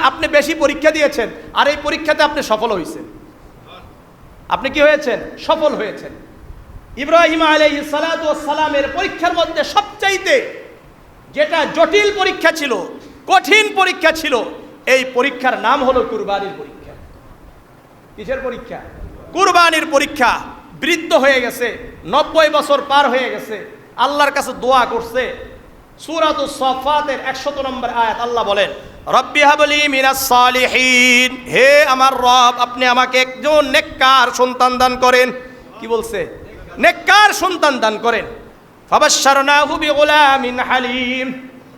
S1: আপনি বেশি পরীক্ষা দিয়েছেন, আর এই পরীক্ষাতে আপনি সফল হয়েছেন। আপনি কি হয়েছেন? সফল হয়েছেন। ইব্রাহিম আলাইহিস সালাতু ওয়াস সালামের পরীক্ষার মধ্যে সবচাইতে যেটা জটিল পরীক্ষা ছিল, কঠিন পরীক্ষা ছিল, এই পরীক্ষার নাম হলো কুরবানির পরীক্ষা। কিসের পরীক্ষা? কুরবানির পরীক্ষা। বৃদ্ধ হয়ে গেছে, 90 বছর পার হয়ে গেছে, আল্লাহর কাছে দোয়া করছে। সূরাতুস সাফফাতের 100 নম্বর আয়াত আল্লাহ বলেন, রব্বি হাবলি মিনাস সালিহিন, হে আমার রব, আপনি আমাকে একজন নেককার সন্তান দান করেন। কি বলছে? নেককার সন্তান দান করেন। ফাবাশশারনাহু বিগুলামিন হালিম।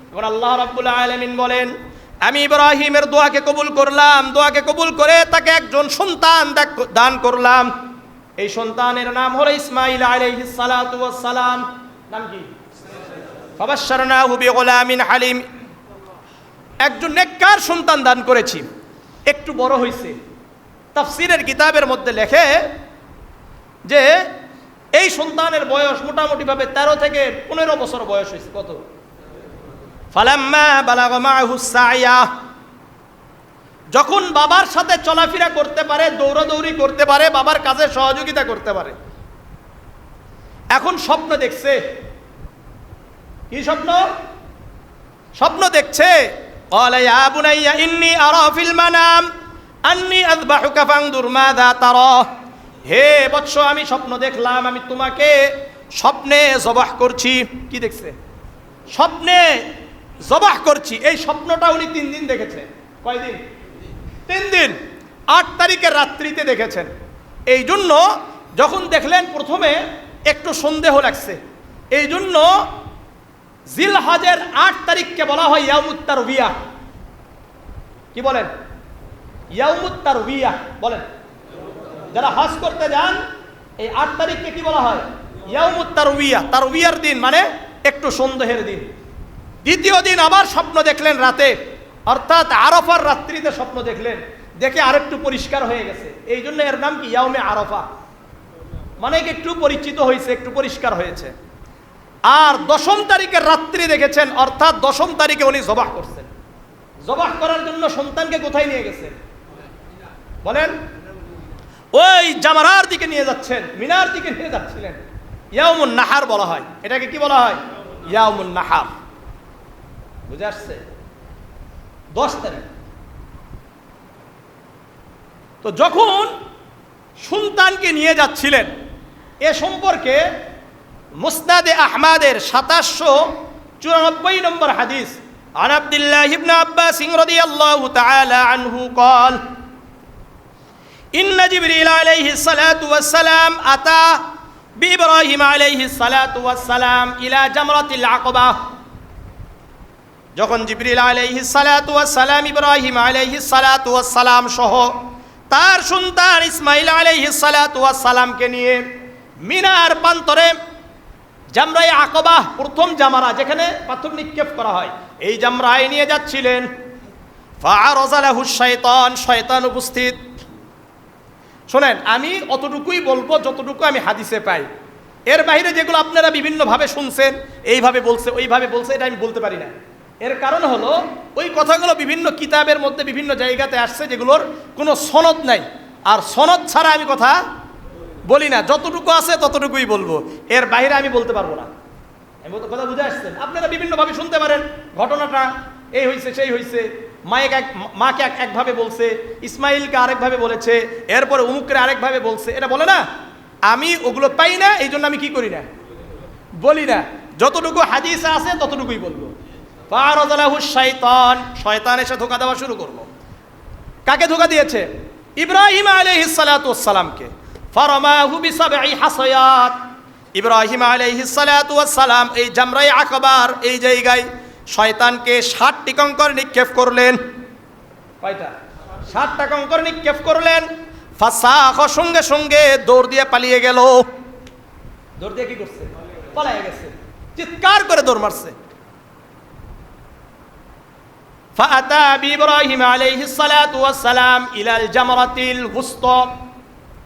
S1: এখন আল্লাহ রাব্বুল আলামিন বলেন, আমি ইব্রাহিমের দোয়াকে কবুল করলাম, দোয়াকে কবুল করে তাকে একজন সন্তান দান করলাম। এই সন্তানের নাম হলো ইসমাঈল আলাইহিস সালাতু ওয়াস সালাম। নাম কি? ফাবাশশারনাহু বিগুলামিন হালিম। একজন নেককার সন্তান দান করেছি, একটু বড় হয়েছে। তাফসীরের কিতাবের মধ্যে লেখে যে এই সন্তানের বয়স মোটামুটি ভাবে 13 থেকে 15 বছর বয়স হয়েছে। কত? ফালাম্মা বালাগা মাহু সাইয়া, যখন বাবার সাথে চলাফেরা করতে পারে, দৌড়াদৌড়ি করতে পারে, বাবার কাজে সহযোগিতা করতে পারে, এখন স্বপ্ন দেখছে। কি স্বপ্ন? স্বপ্ন দেখছে। ক্বালা ইয়া বুনাইয়া ইন্নী আরা ফিল মানাম আন্নী আযবাহুকা ফানজুর মাযা তারা, হে বৎস আমি স্বপ্ন দেখলাম, আমি তোমাকে স্বপ্নে জবাহ করছি। কি দেখছে? স্বপ্নে জবাহ করছি। এই স্বপ্নটা উনি 3 দিন দেখেছেন। কয়দিন? 3 দিন। 8 তারিখের রাত্রিতে দেখেছেন। এই জন্য যখন দেখলেন প্রথমে একটু সন্দেহ লাগছে। এই জন্য জিলহজের 8 তারিখকে বলা হয় ইয়াউমুত তারবিয়া। কি বলেন? ইয়াউমুত তারবিয়া বলেন। যারা হজ করতে যান এই 8 তারিখকে কি বলা হয়? ইয়াউমুত তারবিয়া। তারবিয়ার দিন মানে একটু সন্দেহের দিন। দ্বিতীয় দিন আবার স্বপ্ন দেখলেন রাতে, অর্থাৎ আরাফার রাত্রিতে স্বপ্ন দেখলেন, দেখে আরেকটু পরিষ্কার হয়ে গেছে। এই জন্য এর নাম কি? ইয়াউমে আরাফা, মানে একটু পরিচিত হয়েছে, একটু পরিষ্কার হয়েছে। আর 10ম তারিখের রাত্রি দেখেছেন, অর্থাৎ 10ম তারিখে উনি জবাহ করছেন। জবাহ করার জন্য সন্তানকে কোথায় নিয়ে গেছেন বলেন? ওই জামারার দিকে নিয়ে যাচ্ছেন, মিনার দিকে নিয়ে যাচ্ছিলেন। ইয়াউমুন নাহার বলা হয় এটাকে। কি বলা হয়? ইয়াউমুন নাহার। বুঝে আসছে? 10 তারিখ। তো যখন সন্তানকে নিয়ে যাচ্ছিলেন, এ সম্পর্কে মুসনাদে আহমদের 2794 নম্বর হাদিস, عن عبد الله بن عباس رضي الله تعالى عنه قال إن جبريل عليه الصلاة والسلام أتى بإبراهيم عليه الصلاة والسلام إلى جمرة العقبة। যখন জিবরিল আলাইহিস সালাতু ওয়াস সালাম ইব্রাহিম আলাইহিস সালাতু ওয়াস সালাম সহ তার সন্তান ইসমাঈল আলাইহিস সালাতু ওয়াস সালামকে নিয়ে মিনার প্রান্তরে জামরায়ে আকবা, প্রথম জামরা যেখানে পাথর নিক্ষেপ করা হয়, এই জামরায় নিয়ে যাচ্ছিলেন। ফাআরাযা লাহু শাইতান, শয়তান উপস্থিত। শোনেন, আমি অতটুকুই বলবো যতটুকু আমি হাদিসে পাই। এর বাইরে যেগুলো আপনারা বিভিন্নভাবে শুনছেন, এইভাবে বলছে ওইভাবে বলছে, এটা আমি বলতে পারি না। এর কারণ হলো ওই কথাগুলো বিভিন্ন কিতাবের মধ্যে বিভিন্ন জায়গাতে আসছে যেগুলোর কোনো সনদ নাই, আর সনদ ছাড়া আমি কথা বলি না। যতটুকু আছে ততটুকুই বলবো, এর বাইরে আমি বলতে পারবো না। আমি কথা বুঝে আসছেন? আপনারা বিভিন্নভাবে শুনতে পারেন ঘটনাটা, এই হয়েছে সেই হয়েছে, মাকে একভাবে বলছে, ইসমাইলকে আরেকভাবে বলেছে, এরপরে উমুকরে আরেকভাবে বলছে, এটা বলে না। আমি ওগুলো পাই না, এই জন্য আমি কি করি না, বলি না। যতটুকু হাদিসে আছে ততটুকুই বলবো। ফাআরাযা লাহু শাইতান, শয়তান এসে ধোঁকা দেওয়া শুরু করলো। কাকে ধোঁকা দিয়েছে? ইব্রাহিম আলাইহিস সালাতু ওয়াস সালামকে। ফারামাহু বিসাবঈ হাসায়াত, ইব্রাহিম আলাইহিস সালাতু ওয়াস সালাম এই জামরায়ে আকবার এই জায়গায় শয়তানকে 60টি কঙ্কর নিক্ষেপ করলেন। কয়টা? 60টা কঙ্কর নিক্ষেপ করলেন। ফাসাখ, সঙ্গে সঙ্গে দৌড় দিয়ে পালিয়ে গেল। দৌড় দিয়ে কি করছে? পালিয়ে গেছে, চিৎকার করে দৌড় মারছে। ফাআতা বিইব্রাহিম আলাইহিস সালাতু ওয়াস সালাম ইলাল জামরাতিল উসতা,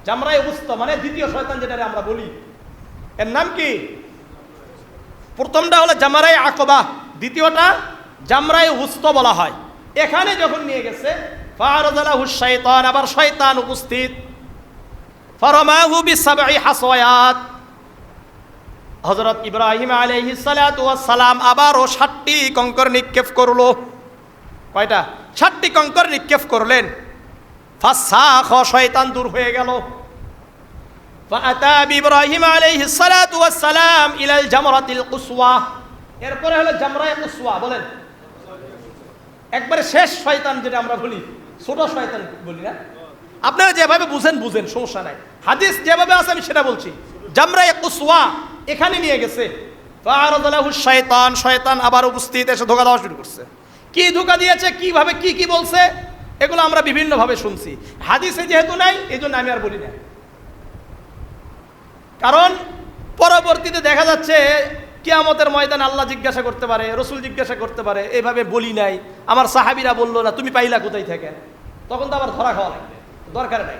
S1: জামরায়ে উসতা মানে দ্বিতীয় শয়তান যেটা আমরা বলি, এর নাম কি? প্রথমটা হলো জামরায়ে আকবা, দ্বিতীয়টা জামরায়ে উসতা বলা হয়। এখানে যখন নিয়ে গেছে ফাআরাযা লাহু শাইতান, আবার শয়তান উপস্থিত। ফারামাহু বিসাবঈ হাসায়াত, হযরত ইব্রাহিম আলাইহিস সালাতু ওয়াস সালাম আবারও 60টি কঙ্কর নিক্ষেপ করলো। কয়টা? 60টি কঙ্কর নিক্ষেপ করলেন। ফাসাখ, শয়তান দূর হয়ে গেল। ফাআতা বিইব্রাহিম আলাইহিস সালাতু ওয়াস সালাম ইলাল জামরাতিল কুসওয়া, এরপরে হলো জামরায়ে কুসওয়া। বলেন, একবারে শেষ শয়তান যেটা আমরা বলি, ছোট শয়তান বলি না। আপনারা যেভাবে বুঝেন বুঝেন, সমস্যা নাই। হাদিস যেভাবে আছে আমি সেটা বলছি। জামরায়ে কুসওয়া এখানে নিয়ে গেছে। ফাআরাযা লাহু শাইতান, শয়তান আবার উপস্থিত এসে ধোঁকা দেওয়া শুরু করছে। কি ধোঁকা দিয়েছে, কিভাবে কি বলছে, এগুলো আমরা বিভিন্নভাবে শুনছি। হাদিসে যেহেতু নাই এই জন্য আমি আর বলি না। কারণ পরবর্তীতে দেখা যাচ্ছে কিয়ামতের ময়দানে আল্লাহ জিজ্ঞাসা করতে পারে, রসুল জিজ্ঞাসা করতে পারে, এইভাবে বলি নাই, আমার সাহাবীরা বললো না, তুমি পাইলা কোথায় থেকে? তখন তো আবার ধরা খাওয়া লাগবে। দরকার নাই,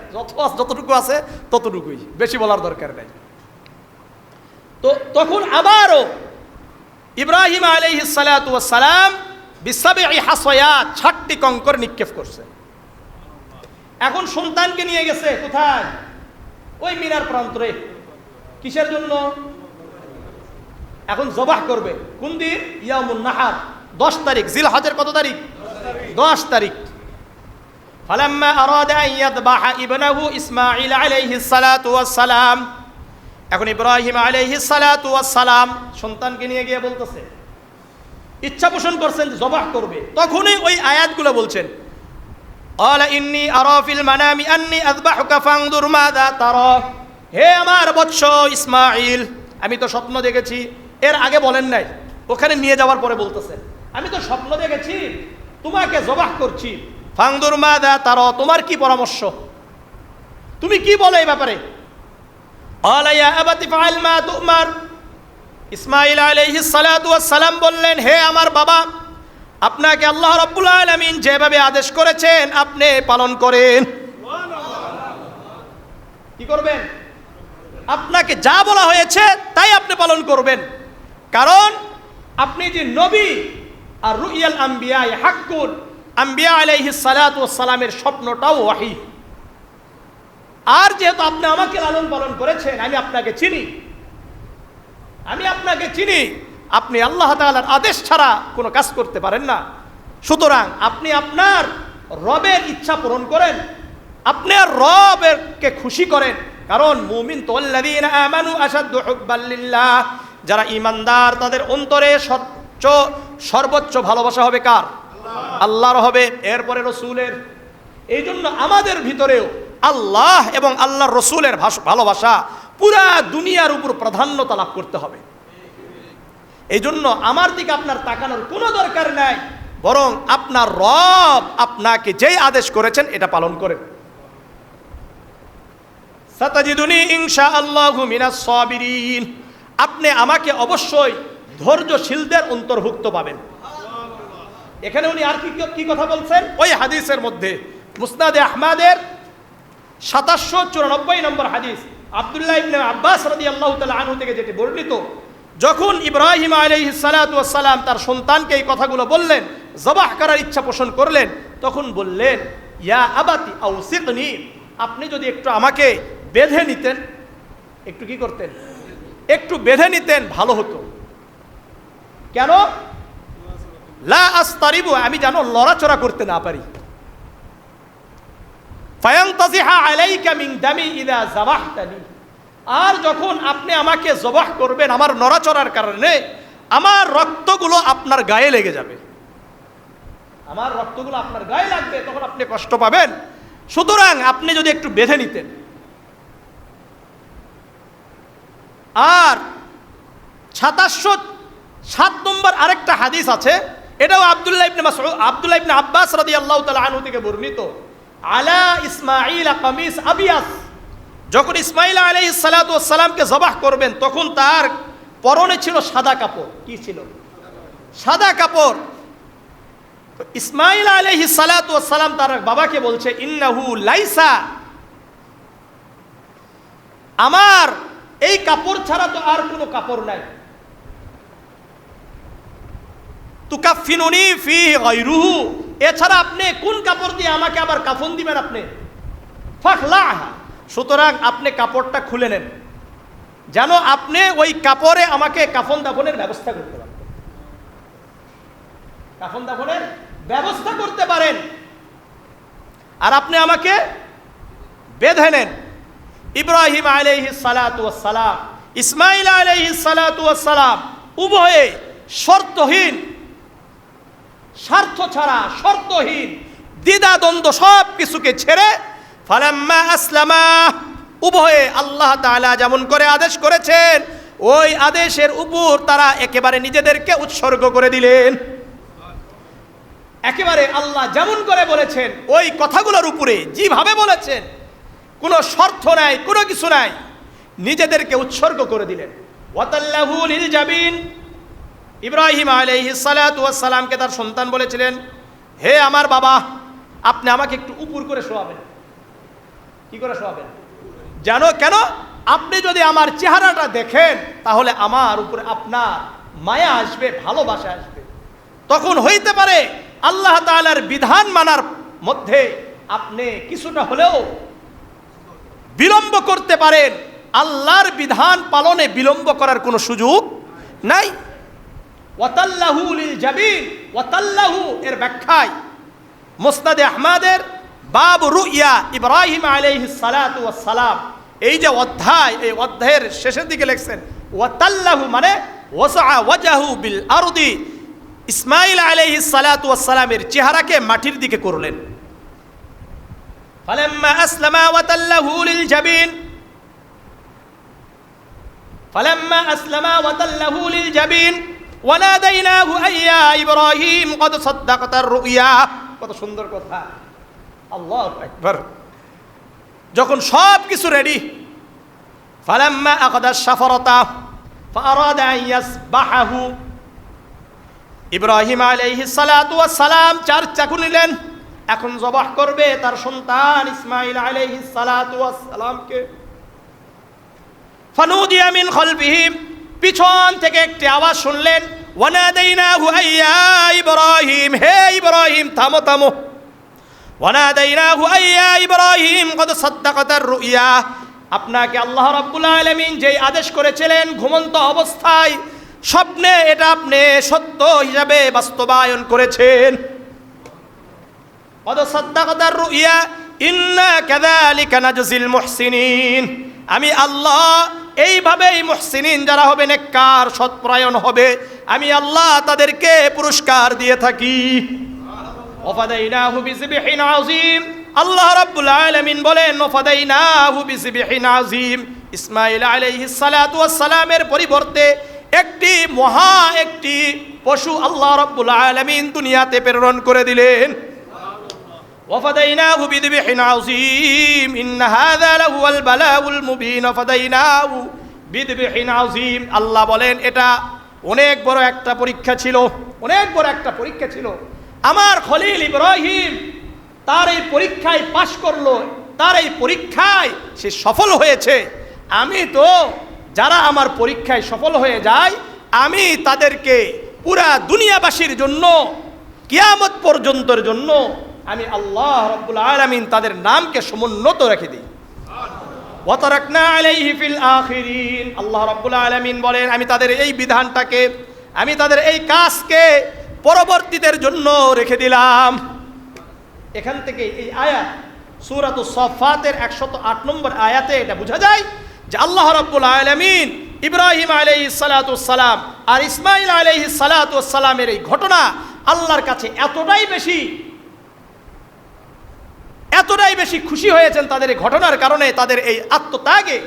S1: যতটুকু আছে ততটুকুই, বেশি বলার দরকার নাই। তো তখন আবারও ইব্রাহিম আলাইহিস সালাতু ওয়াস সালাম বিসাবঈ হাসায়াত ৬০টি কঙ্কর নিক্ষেপ করছে। এখন সন্তানকে নিয়ে গেছে কোথায়? ওই মিনার প্রান্তরে। কিসের জন্য? এখন জবাহ করবে। কোন দিন? ইয়াউমুন নাহার, 10 তারিখ জিলহজের কত তারিখ? 10 তারিখ। ফালাম্মা আরাদা আন ইয়াযবাহা ইবনাহু ইসমাঈল আলাইহিস সালাতু ওয়াস সালাম, এখন ইব্রাহিম আলাইহিস সালাতু ওয়াস সালাম সন্তানকে নিয়ে গিয়ে বলতেছে, ইচ্ছা পোষণ করছেন জবাহ করবে, তখনই ওই আয়াতগুলো বলছেন, ক্বালা ইন্নী আরা ফিল মানামি আন্নী আযবাহুকা ফানজুর মাযা তারা। হে আমার বৎস ইসমাঈল, আমি তো স্বপ্ন দেখেছি। এর আগে বলেন নাই, ওখানে নিয়ে যাওয়ার পরে বলতেছেন, আমি তো স্বপ্ন দেখেছি তোমাকে জবাহ করছি। ফানজুর মাযা তারা, তোমার কি পরামর্শ, তুমি কি বলো এই ব্যাপারে? ক্বালা ইয়া আবাতি ফাআল মা তু'মার। ইসমাঈল আলাইহিস সালাতু ওয়াস সালাম বললেন, হে আমার বাবা, আপনাকে আল্লাহ রাব্বুল আলামিন যেভাবে আদেশ করেছেন আপনি পালন করেন। কি করবেন? আপনাকে যা বলা হয়েছে তাই আপনি পালন করবেন, কারণ আপনি যে নবী, আর রুইয়াল আম্বিয়া হাক্কুন, আম্বিয়া আলাইহিস সালাতু ওয়াস সালামের স্বপ্নটাও ওয়াহী। আর যেহেতু আপনি আমাকে লালন পালন করেছেন, আমি আপনাকে চিনি, আপনি আল্লাহ তাআলার আদেশ ছাড়া কোনো কাজ করতে পারেন না। সুতরাং আপনি আপনার রবের ইচ্ছা পূরণ করেন, আপনার রবকে খুশি করেন, কারণ মুমিন তো আল্লাযীনা আমানু আশাদ্দু হুব্বাল লিল্লাহ, যারা ঈমানদার তাদের অন্তরে সর্বোচ্চ ভালোবাসা হবে কার? আল্লাহর হবে, এরপরে রাসূলের। এই জন্য আমাদের ভিতরেও আল্লাহ এবং আল্লাহর রাসূলের ভালোবাসা পুরা দুনিয়ার উপর প্রাধান্যতা লাভ করতে হবে। এই জন্য আমার দিকে আপনার তাকানোর কোনো দরকার নাই, বরং আপনার রব আপনাকে যেই আদেশ করেছেন এটা পালন করেন। সাতাজিদুনি ইনশাআল্লাহু মিনাস সাবিরিন, আপনি আমাকে অবশ্যই ধৈর্যশীলদের অন্তর্ভুক্ত পাবেন। এখানে উনি আর কি কথা বলছেন? ওই হাদিসের মধ্যে মুসনাদে আহমদের ৭৭৯৪ নম্বর হাদিস, আব্দুল্লাহ ইবনে আব্বাস রাদিয়াল্লাহু তাআলা আনহু থেকে যেটি বর্ণিত, যখন ইব্রাহিম আলাইহিস সালাতু ওয়াস সালাম তার সন্তানকে এই কথাগুলো বললেন, জবাহ করার ইচ্ছা পোষণ করলেন, তখন বললেন, ইয়া আবাতি আউসিকনি, আপনি যদি একটু আমাকে বেঁধে নিতেন, একটু কি করতেন? একটু বেঁধে নিতেন ভালো হতো। কেন? লা আস্তারিবু, আমি যেন লড়াচড়া করতে না পারি। ফায়ানতাজিহা আলাইকা মিন দামি ইযা যাবাহতানি, আর যখন আপনি আমাকে জবাহ করবেন, আমার নড়াচড়ার কারণে আমার রক্তগুলো আপনার গায়ে লেগে যাবে, আমার রক্তগুলো আপনার গায়ে লাগবে, তখন আপনি কষ্ট পাবেন। সুতরাং আপনি যদি একটু বেঁধে নিতেন। আর ৭৭০৭ নম্বর আরেকটা হাদিস আছে, এটাও আব্দুল্লাহ ইবনে আব্বাস রাদিয়াল্লাহু তাআলা আনহু থেকে বর্ণিত, আলা ইসমাঈল কামিস আবিয়াস, যখন ইসমাঈল আলাইহিস সালাতু ওয়াস সালামকে জবাহ করবেন তখন তার পরনে ছিল সাদা কাপড়। কি ছিল? সাদা কাপড়। ইসমাঈল আলাইহিস সালাতু ওয়াস সালাম তার বাবাকে বলছে, ইন্নাহু লাইসা, আমার এই কাপড় ছাড়া তো আর কোনো কাপড় নাই, তুকাফিনুনি ফি গায়রুহু, এছাড়া আপনি কোন কাপড় দিয়ে আমাকে আবার কাফন দিবেন আপনি? ফাখলাহা, সুতরাং আপনি কাপড়টা খুলে নেন, যেন আপনি ওই কাপড়ে আমাকে কাফন দাফনের ব্যবস্থা করতে পারেন, কাফন দাফনের ব্যবস্থা করতে পারেন, আর আপনি আমাকে বেঁধে নেন। ইব্রাহিম আলাইহিস সালাতু ওয়াস সালাম, ইসমাঈল আলাইহিস সালাতু ওয়াস সালাম উভয়ে শর্তহীন, স্বার্থ ছাড়া শর্তহীন, দ্বিধা দ্বন্দ্ব সব কিছুকে ছেড়ে ফালাম্মা আসলামা, উভয়ে আল্লাহ তাআলা যেমন করে আদেশ করেছেন ওই আদেশের উপর তারা একেবারে নিজেদেরকে উৎসর্গ করে দিলেন। একেবারে আল্লাহ যেমন করে বলেছেন ওই কথাগুলোর উপরে যেভাবে বলেছেন, কোনো শর্ত নাই, কোনো কিছু নাই, নিজেদেরকে উৎসর্গ করে দিলেন। ওয়াতাল্লাহু লিল জাবিন, ইব্রাহিম আলাইহিস সালাতু ওয়াস সালামকে তার সন্তান বলেছিলেন, হে আমার বাবা, আপনি আমাকে একটু উপর করে শোয়াবেন। কি করে শোয়াবেন? জানো কেন? আপনি যদি আমার চেহারাটা দেখেন তাহলে আমার উপরে আপনার মায়া আসবে, ভালোবাসা আসবে। তখন হইতে পারে আল্লাহ তাআলার বিধান মানার মধ্যে আপনি কিছুটা হলেও বিলম্ব করতে পারেন, আল্লাহর বিধান পালনে বিলম্ব করার কোনো সুযোগ নাই। ওয়াতাল্লাহু লিল জাবিন, ওয়াতাল্লাহু এর ব্যাখ্যায় মুসনাদে আহমদের বাব রুইয়া ইব্রাহিম আলাইহিস সালাতু ওয়াস সালাম, এই যে অধ্যায়, এই অধ্যায়ের শেষের দিকে লিখছেন ওয়াতাল্লাহু মানে ওয়াসআ ওয়াজহু বিল আরদি, ইসমাঈল আলাইহিস সালাতু ওয়াস সালামের চেহারাকে মাটির দিকে করলেন। ফালাম্মা আসলামা ওয়াতাল্লাহু লিল জাবিন, ফালাম্মা আসলামা ওয়াতাল্লাহু লিল জাবিন ওয়ানাদাইনাহু আইয়া ইব্রাহিম কদ সাদ্দাকতার রুইয়া। কত সুন্দর কথা, আল্লাহু আকবার। যখন সব কিছু রেডি, ফালাম্মা আখাযা শাফরাতা ফাআরাদা আন ইয়াসবাহু, ইব্রাহিম আলাইহিস সালাতু ওয়াস সালাম চার চাকু নিলেন, এখন জবাহ করবে তার সন্তান ইসমাঈল আলাইহিস সালাতু ওয়াস সালামকে। ফানুদিয়া মিন খালফিহি, পিছন থেকে একটি আওয়াজ শুনলেন, ওয়ানাদাইনাহু আইয়া ইব্রাহিম, হে ইব্রাহিম থামো থামো। ওয়ানাদাইনাহু আইয়া ইব্রাহিম কদ সাদ্দাকতার রুইয়া, আপনাকে আল্লাহ রাব্বুল আলামিন যেই আদেশ করেছিলেন ঘুমন্ত অবস্থায় স্বপ্নে, এটা আপনি সত্য হিসাবে বাস্তবায়ন করেছেন। কদ সাদ্দাকতার রুইয়া ইন্না কাযালিকা নাজজিল মুহসিনিন, আমি আল্লাহ এইভাবেই মুহসিনিন যারা হবে, নেককার সৎপরায়ণ হবে, আমি আল্লাহ তাদেরকে পুরস্কার দিয়ে থাকি। ওয়াফাদাইনাহু বিযিবহিন আযীম, আল্লাহ রাব্বুল আলামিন বলেন ওয়াফাদাইনাহু বিযিবহিন আযীম, ইসমাঈল আলাইহিস সালাতু ওয়াস সালামের পরিবর্তে একটি পশু আল্লাহ রাব্বুল আলামিন দুনিয়াতে প্রেরণ করে দিলেন। ওয়াফাদাইনাহু বিযিবহিন আযীম ইন্না হাযা লাহুয়াল বালাউল মুবিন, ওয়াফাদাইনাহু বিযিবহিন আযীম। আল্লাহ বলেন এটা অনেক বড় একটা পরীক্ষা ছিল, অনেক বড় একটা পরীক্ষা ছিল। আমার খলিল ইব্রাহিম তার এই পরীক্ষায় পাশ করলো, তার এই পরীক্ষায় সে সফল হয়েছে। আমি তো যারা আমার পরীক্ষায় সফল হয়ে যায়, আমি তাদেরকে পুরা দুনিয়াবাসীর জন্য কিয়ামত পর্যন্তের জন্য আমি আল্লাহ রাব্বুল আলামিন তাদের নামকে সমুন্নত রেখে দিই। ওয়া তারাকনা আলাইহি ফিল আখিরিন, আল্লাহ রাব্বুল আলামিন বলেন আমি তাদের এই বিধানটাকে, আমি তাদের এই কাজকে পরবর্তীদের জন্য রেখে দিলাম। এখান থেকে এই আয়াত সূরাতুস সাফফাতের 108 নম্বর আয়াতে এটা বোঝা যায় যে আল্লাহ রাব্বুল আলামিন ইব্রাহিম আলাইহিস সালাতু ওয়াস সালাম আর ইসমাঈল আলাইহিস সালাতু ওয়াস সালামের এই ঘটনা আল্লাহর কাছে এতটাই বেশি খুশি হয়েছেন তাদের এই ঘটনার কারণে, তাদের এই আত্মত্যাগে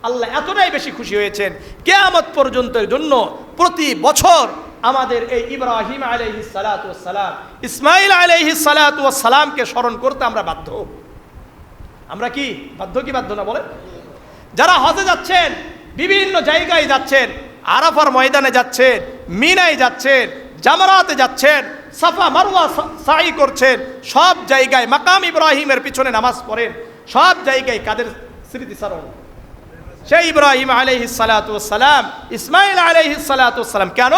S1: আল্লাহ এতটাই বেশি খুশি হয়েছেন, কিয়ামত পর্যন্তের জন্য প্রতি বছর আমাদের এই ইব্রাহিম আলাইহিস সালাতু ওয়াস সালাম, ইসমাঈল আলাইহিস সালাতু ওয়াস সালামকে স্মরণ করতে আমরা বাধ্য। আমরা কি বাধ্য না বলেন? যারা হজে যাচ্ছেন, বিভিন্ন জায়গায় যাচ্ছেন, আরাফার ময়দানে যাচ্ছেন, মিনায় যাচ্ছেন, জামারাতে যাচ্ছেন, সাফা মারওয়া সাই করছেন, সব জায়গায় মাকাম ইব্রাহিমের পিছনে নামাজ পড়েন, সব জায়গায় কাদের স্মৃতিচারণ? সেই ইব্রাহিম আলাইহিস সালাতু ওয়াস সালাম, ইসমাঈল আলাইহিস সালাতু ওয়াস সালাম। কেন?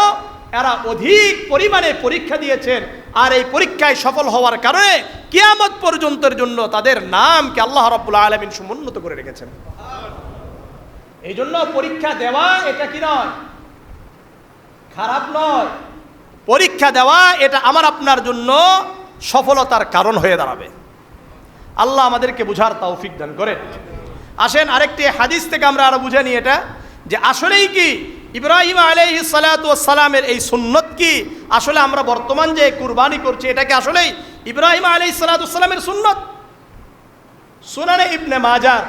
S1: এরা অধিক পরিমাণে পরীক্ষা দিয়েছেন, আর এই পরীক্ষায় সফল হওয়ার কারণে কিয়ামত পর্যন্তের জন্য তাদের নামকে আল্লাহ রাব্বুল আলামিন সমুন্নত করে রেখেছেন। এই জন্য পরীক্ষা দেওয়া এটা কি নয়, খারাপ নয়। পরীক্ষা দেওয়া এটা আমার আপনার জন্য সফলতার কারণ হয়ে দাঁড়াবে। আল্লাহ আমাদেরকে বুঝার তৌফিক দান করেন। আসেন আরেকটি হাদিস থেকে আমরা আরো বুঝে নিই এটা, যে আসলেই কি ইব্রাহিম আলাইহিস সালাতু ওয়াস সালামের এই সুন্নত কি আসলে আমরা বর্তমান যে কুরবানি করছি এটা কি আসলেই ইব্রাহিম আলাইহিস সালাতু ওয়াস সালামের সুন্নত? সুনানে ইবনে মাজাহ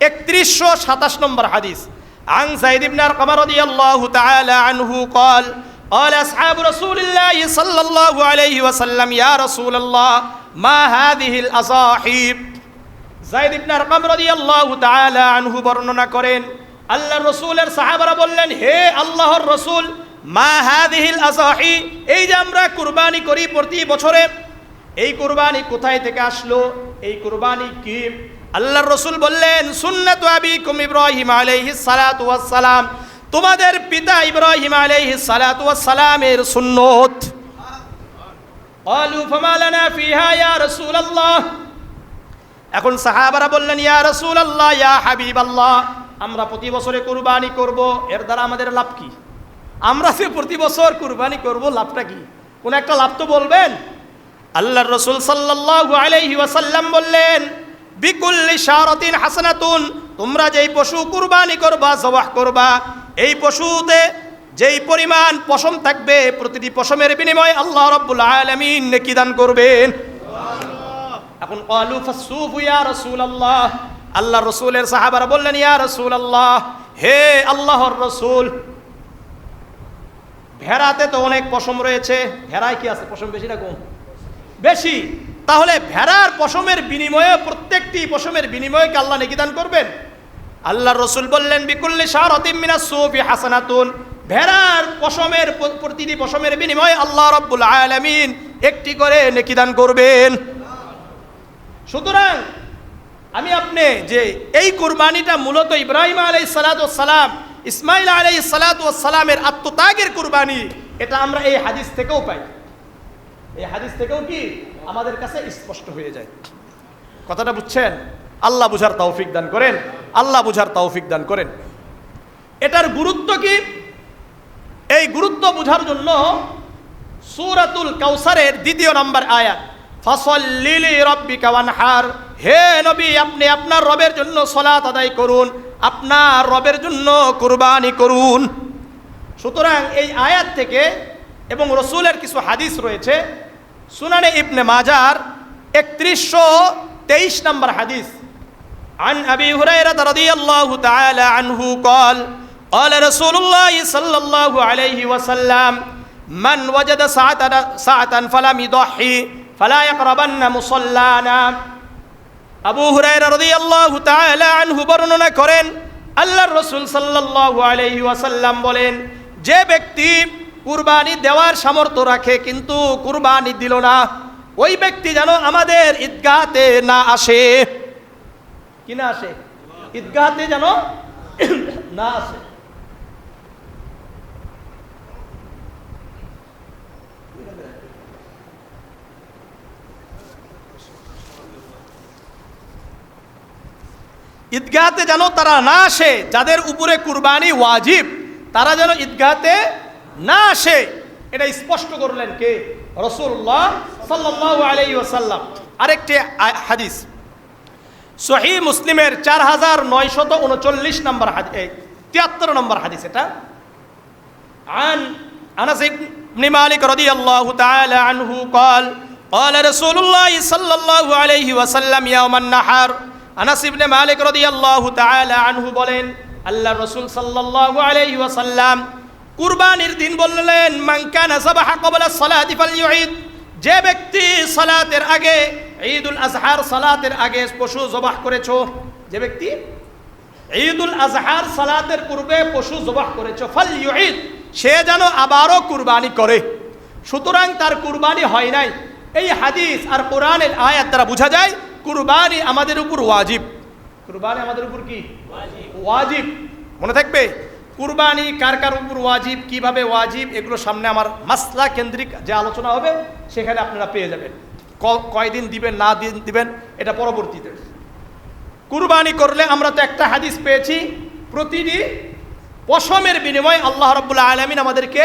S1: 3127 নম্বর হাদিস, আন যায়েদ ইবনে আরকাম রাদিয়াল্লাহু তাআলা আনহু قال قال اصحاب رسول الله صلى الله عليه وسلم يا رسول الله ما هذه الاضاحي। যায়েদ ইবনে আরকাম রাদিয়াল্লাহু তাআলা আনহু বর্ণনা করেন, আল্লাহর রাসূলের সাহাবারা বললেন, হে আল্লাহর রাসূল, মা হাযিহিল আযাহি, এই যে আমরা কুরবানি করি প্রতি বছরে, এই কুরবানি কোথায় থেকে আসলো, এই কুরবানি কি? আল্লাহর রাসূল বললেন, সুন্নাতু আবিকুম ইব্রাহিম আলাইহিস সালাতু ওয়াস সালাম, তোমাদের পিতা ইব্রাহিম আলাইহিস সালাতু ওয়াস সালামের সুন্নত। ক্বালু ফামা লানা ফিহা ইয়া রাসূলুল্লাহ। এখন সাহাবারা বললেন, ইয়া রাসূলুল্লাহ, ইয়া হাবিবাল্লাহ, আমরা প্রতি বছরে কুরবানি করব, এর দ্বারা আমাদের লাভ কি? আমরা যে প্রতি বছর কুরবানি করব, লাভটা কি? কোন একটা লাভ তো বলবেন। আল্লাহর রাসূল সাল্লাল্লাহু আলাইহি ওয়াসাল্লাম বললেন, বিকুল্লি শারাতিন হাসানাতুন, তোমরা যেই পশু কুরবানি করবা, জবাহ করবা, এই পশুতে যেই পরিমাণ পশম থাকবে, প্রতিটি পশমের বিনিময়ে আল্লাহ রাব্বুল আলামিন নেকি দান করবেন। এখন ক্বালু ফাসসুফু ইয়া রাসূলুল্লাহ, আল্লাহর রাসূলের সাহাবারা বললেন, ইয়া রাসূলুল্লাহ, হে আল্লাহর রাসূল, ভেড়াতে তো অনেক পশম রয়েছে, ভেড়ায় কি আছে, পশম বেশি না কম? বেশি। তাহলে ভেড়ার পশমের বিনিময়ে, প্রত্যেকটি পশমের বিনিময়ে কি আল্লাহ নেকি দান করবেন? আল্লাহর রাসূল বললেন, বিকুল্লি শারাতিন মিনাস সুফি হাসানাতুন, ভেড়ার পশমের প্রতিটি পশমের বিনিময়ে আল্লাহ রাব্বুল আলামিন একটি করে নেকি দান করবেন। সুতরাং আমি আপনি যে এই কুরবানিটা মূলত ইব্রাহিম আলাইহিস সালাতু ওয়াস সালাম, ইসমাইল আলাইহিস সালাতু ওয়াস সালামের আত্মত্যাগের কুরবানি, এটা আমরা এই হাদিস থেকেও পাই। এই হাদিস থেকেও কি আমাদের কাছে স্পষ্ট হয়ে যায়। কথাটা বুঝছেন? আল্লাহ বুঝার তৌফিক দান করেন, আল্লাহ বুঝার তৌফিক দান করেন। এটার গুরুত্ব কি? এই গুরুত্ব বুঝার জন্য সূরাতুল কাউসারের 2 নম্বর আয়াত, ফাসাল্লি লিরাব্বিকা ওয়ানহার, হে নবী, আপনি আপনার রবের জন্য সালাত আদায় করুন, আপনার রবের জন্য কুরবানি করুন। সুতরাং এই আয়াত থেকে এবং রাসূলের কিছু হাদিস রয়েছে, সুনানে ইবনে মাজার 3123 নম্বর হাদিস, عن أبي هريرة رضي الله تعالى عنه قال قال رسول الله صلى الله عليه وسلم من وجد ساعة فلم يضحي فلا يقربن مصلانا। আবু হুরায়রা রাদিয়াল্লাহু তাআলা আনহু বর্ণনা করেন, আল্লাহর রাসূল সাল্লাল্লাহু আলাইহি ওয়াসাল্লাম বলেন, যে ব্যক্তি কুরবানি দেওয়ার সামর্থ্য রাখে কিন্তু কুরবানি দিল না, ওই ব্যক্তি যেন আমাদের ঈদগাহতে না আসে। কি না আসে? ঈদগাহতে যেন না আসে। ঈদগাহতে যেন তারা না আসে, যাদের উপরে কুরবানি ওয়াজিব, তারা যেন ঈদগাহতে না আসে। এটা স্পষ্ট করলেন কে? রাসূলুল্লাহ সাল্লাল্লাহু আলাইহি ওয়াসাল্লাম। আরেকটি হাদিস সহিহ মুসলিমের 4939 নম্বর হাদিস, 73 নম্বর হাদিস, এটা عن أنس بن مالك رضي الله تعالى عنه قال قال رسول الله صلى الله عليه وسلم يوم النحر। আনাস ইবনে মালিক রাদিয়াল্লাহু তাআলা আনহু বলেন, আল্লাহর রাসূল সাল্লাল্লাহু আলাইহি ওয়াসাল্লাম কুরবানির দিন বললেন, মান কানা যাবাহা ক্বাবলা সালাতি ফালইউঈদ, যে ব্যক্তি সালাতের আগে, ঈদুল আজহার সালাতের আগে পশু জবাহ করেছো, যে ব্যক্তি ঈদুল আজহার সালাতের পূর্বে পশু জবাহ করেছো, ফালইউঈদ, সে যেন আবারও কুরবানি করে। সুতরাং তার কুরবানি হয় নাই। এই হাদিস আর কোরআনের আয়াত দ্বারা বোঝা যায় কুরবানি আমাদের উপর ওয়াজিব। কুরবানি আমাদের উপর কি? ওয়াজিব। মনে থাকবে, কুরবানি কার কার উপর ওয়াজিব, কিভাবে ওয়াজিব, এগুলো সামনে আমার মাসলা কেন্দ্রিক যে আলোচনা হবে সেখানে আপনারা পেয়ে যাবেন। কয়দিন দিবেন না দিবেন এটা পরবর্তীতে। কুরবানি করলে আমরা তো একটা হাদিস পেয়েছি, প্রতিটি পশমের বিনিময়ে আল্লাহ রাব্বুল আলামিন আমাদেরকে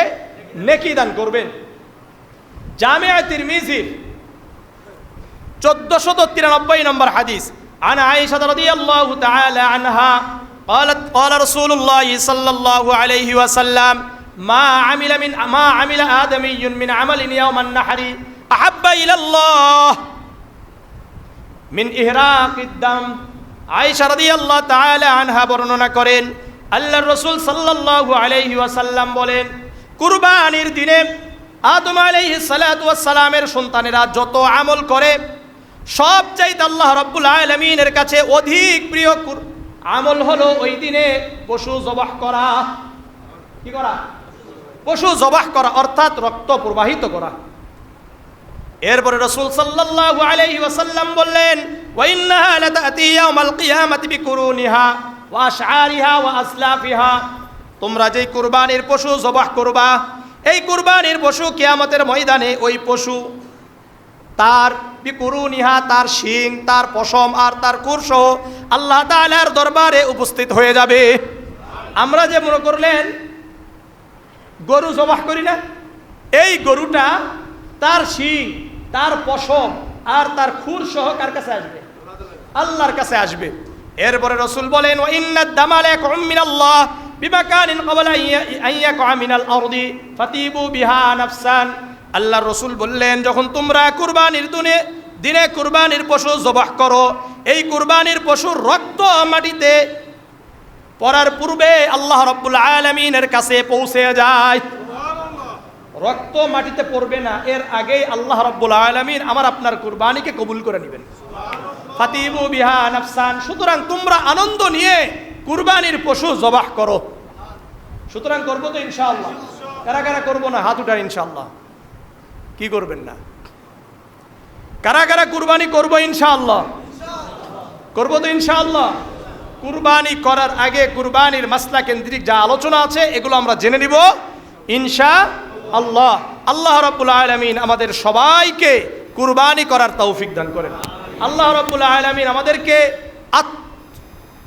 S1: নেকি দান করবেন। জামিয়া তিরমিজির 1493 নম্বর হাদিস, عن عائشة رضي الله تعالى عنها قالت قال رسول الله صلى الله عليه وسلم ما عمل آدمي من عمل يوم النحر أحب إلى الله من إهراق الدم। আয়েশা রাদিয়াল্লাহু তাআলা আনহা বর্ণনা করেন, আল্লাহর রাসূল সাল্লাল্লাহু আলাইহি ওয়াসাল্লাম বলেন, কুরবানির দিনে আদম আলাইহিস সালাতু ওয়াস সালামের সন্তানেরা যত আমল করে, সবচাইতে আল্লাহ রাব্বুল আলামিনের কাছে অধিক প্রিয় আমল হলো ওই দিনে পশু জবাহ করা। কি করা? পশু জবাহ করা, অর্থাৎ রক্ত প্রবাহিত করা। এরপরে রাসূল সাল্লাল্লাহু আলাইহি ওয়াসাল্লাম বললেন, ওয়া ইন্নাহা লাতাতি ইয়াউমাল কিয়ামাতি বিকুরুনিহা ওয়া আশআরিহা ওয়া আসলাফিহা, তোমরা যেই কুরবানির পশু জবাহ করবা, এই কুরবানির পশু কিয়ামতের ময়দানে ওই পশু তার বিকুরুনিহা, তার শিং, তার পশম আর তার কুরসহ আল্লাহ তাআলার দরবারে উপস্থিত হয়ে যাবে। আমরা যে মনে করলেন গরু জবাহ করি না, এই গরুটা তার শিং, তার পশম আর তার খুর সহ কার কাছে আসবে? আল্লাহর কাছে আসবে। এরপরে রাসূল বলেন, ওয়া ইন্নাদ দামা লাকুম মিনাল্লাহ বিমাকানিন ক্বাবলা আন ইয়াকা মিনাল আরদি ফাতিবু বিহা নাফসান। আল্লাহর রাসূল বললেন, যখন তোমরা কুরবানির দিনে কুরবানির পশু জবাহ করো, এই কুরবানির পশুর রক্ত মাটিতে পড়ার পূর্বে আল্লাহ রাব্বুল আলামিনের কাছে পৌঁছে যায়। রক্ত মাটিতে পড়বে না, এর আগেই আল্লাহ রাব্বুল আলামিন আমার আপনার কুরবানিকে কবুল করে নেবেন। ফাতিবু বিহা নাফসান, সুতরাং তোমরা আনন্দ নিয়ে কুরবানির পশু জবাহ করো। সুতরাং করবো তো ইনশাআল্লাহ? কারা কারা করবো না হাত উঠান ইনশাআল্লাহ। কি করবেন না? কারা কারা কুরবানি করবো ইনশাআল্লাহ? করবো তো ইনশাআল্লাহ। কুরবানি করার আগে কুরবানির মাসলা কেন্দ্রিক যা আলোচনা আছে এগুলো আমরা জেনে নিব ইনশাআল্লাহ। আল্লাহ রাব্বুল আলামিন আমাদের সবাইকে কুরবানি করার তৌফিক দান করেন। আল্লাহ রাব্বুল আলামিন আমাদেরকে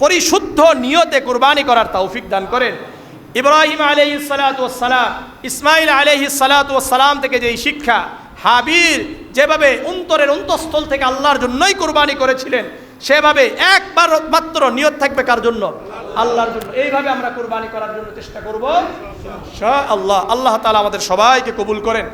S1: পরিশুদ্ধ নিয়তে কুরবানি করার তৌফিক দান করেন। ইব্রাহিম আলাইহিস সালাতু ওয়াস সালাম, ইসমাইল আলাইহিস সালাতু ওয়াস সালাম থেকে যেই শিক্ষা, হাবিল যেভাবে অন্তরের অন্তঃস্থল থেকে আল্লাহর জন্যই কুরবানি করেছিলেন, সেভাবে একবার মাত্র নিয়ত থাকবে কার জন্য? আল্লাহর জন্য। এইভাবে আমরা কুরবানি করার জন্য চেষ্টা করব ইনশাআল্লাহ। আল্লাহ তাআলা আমাদের সবাইকে কবুল করেন।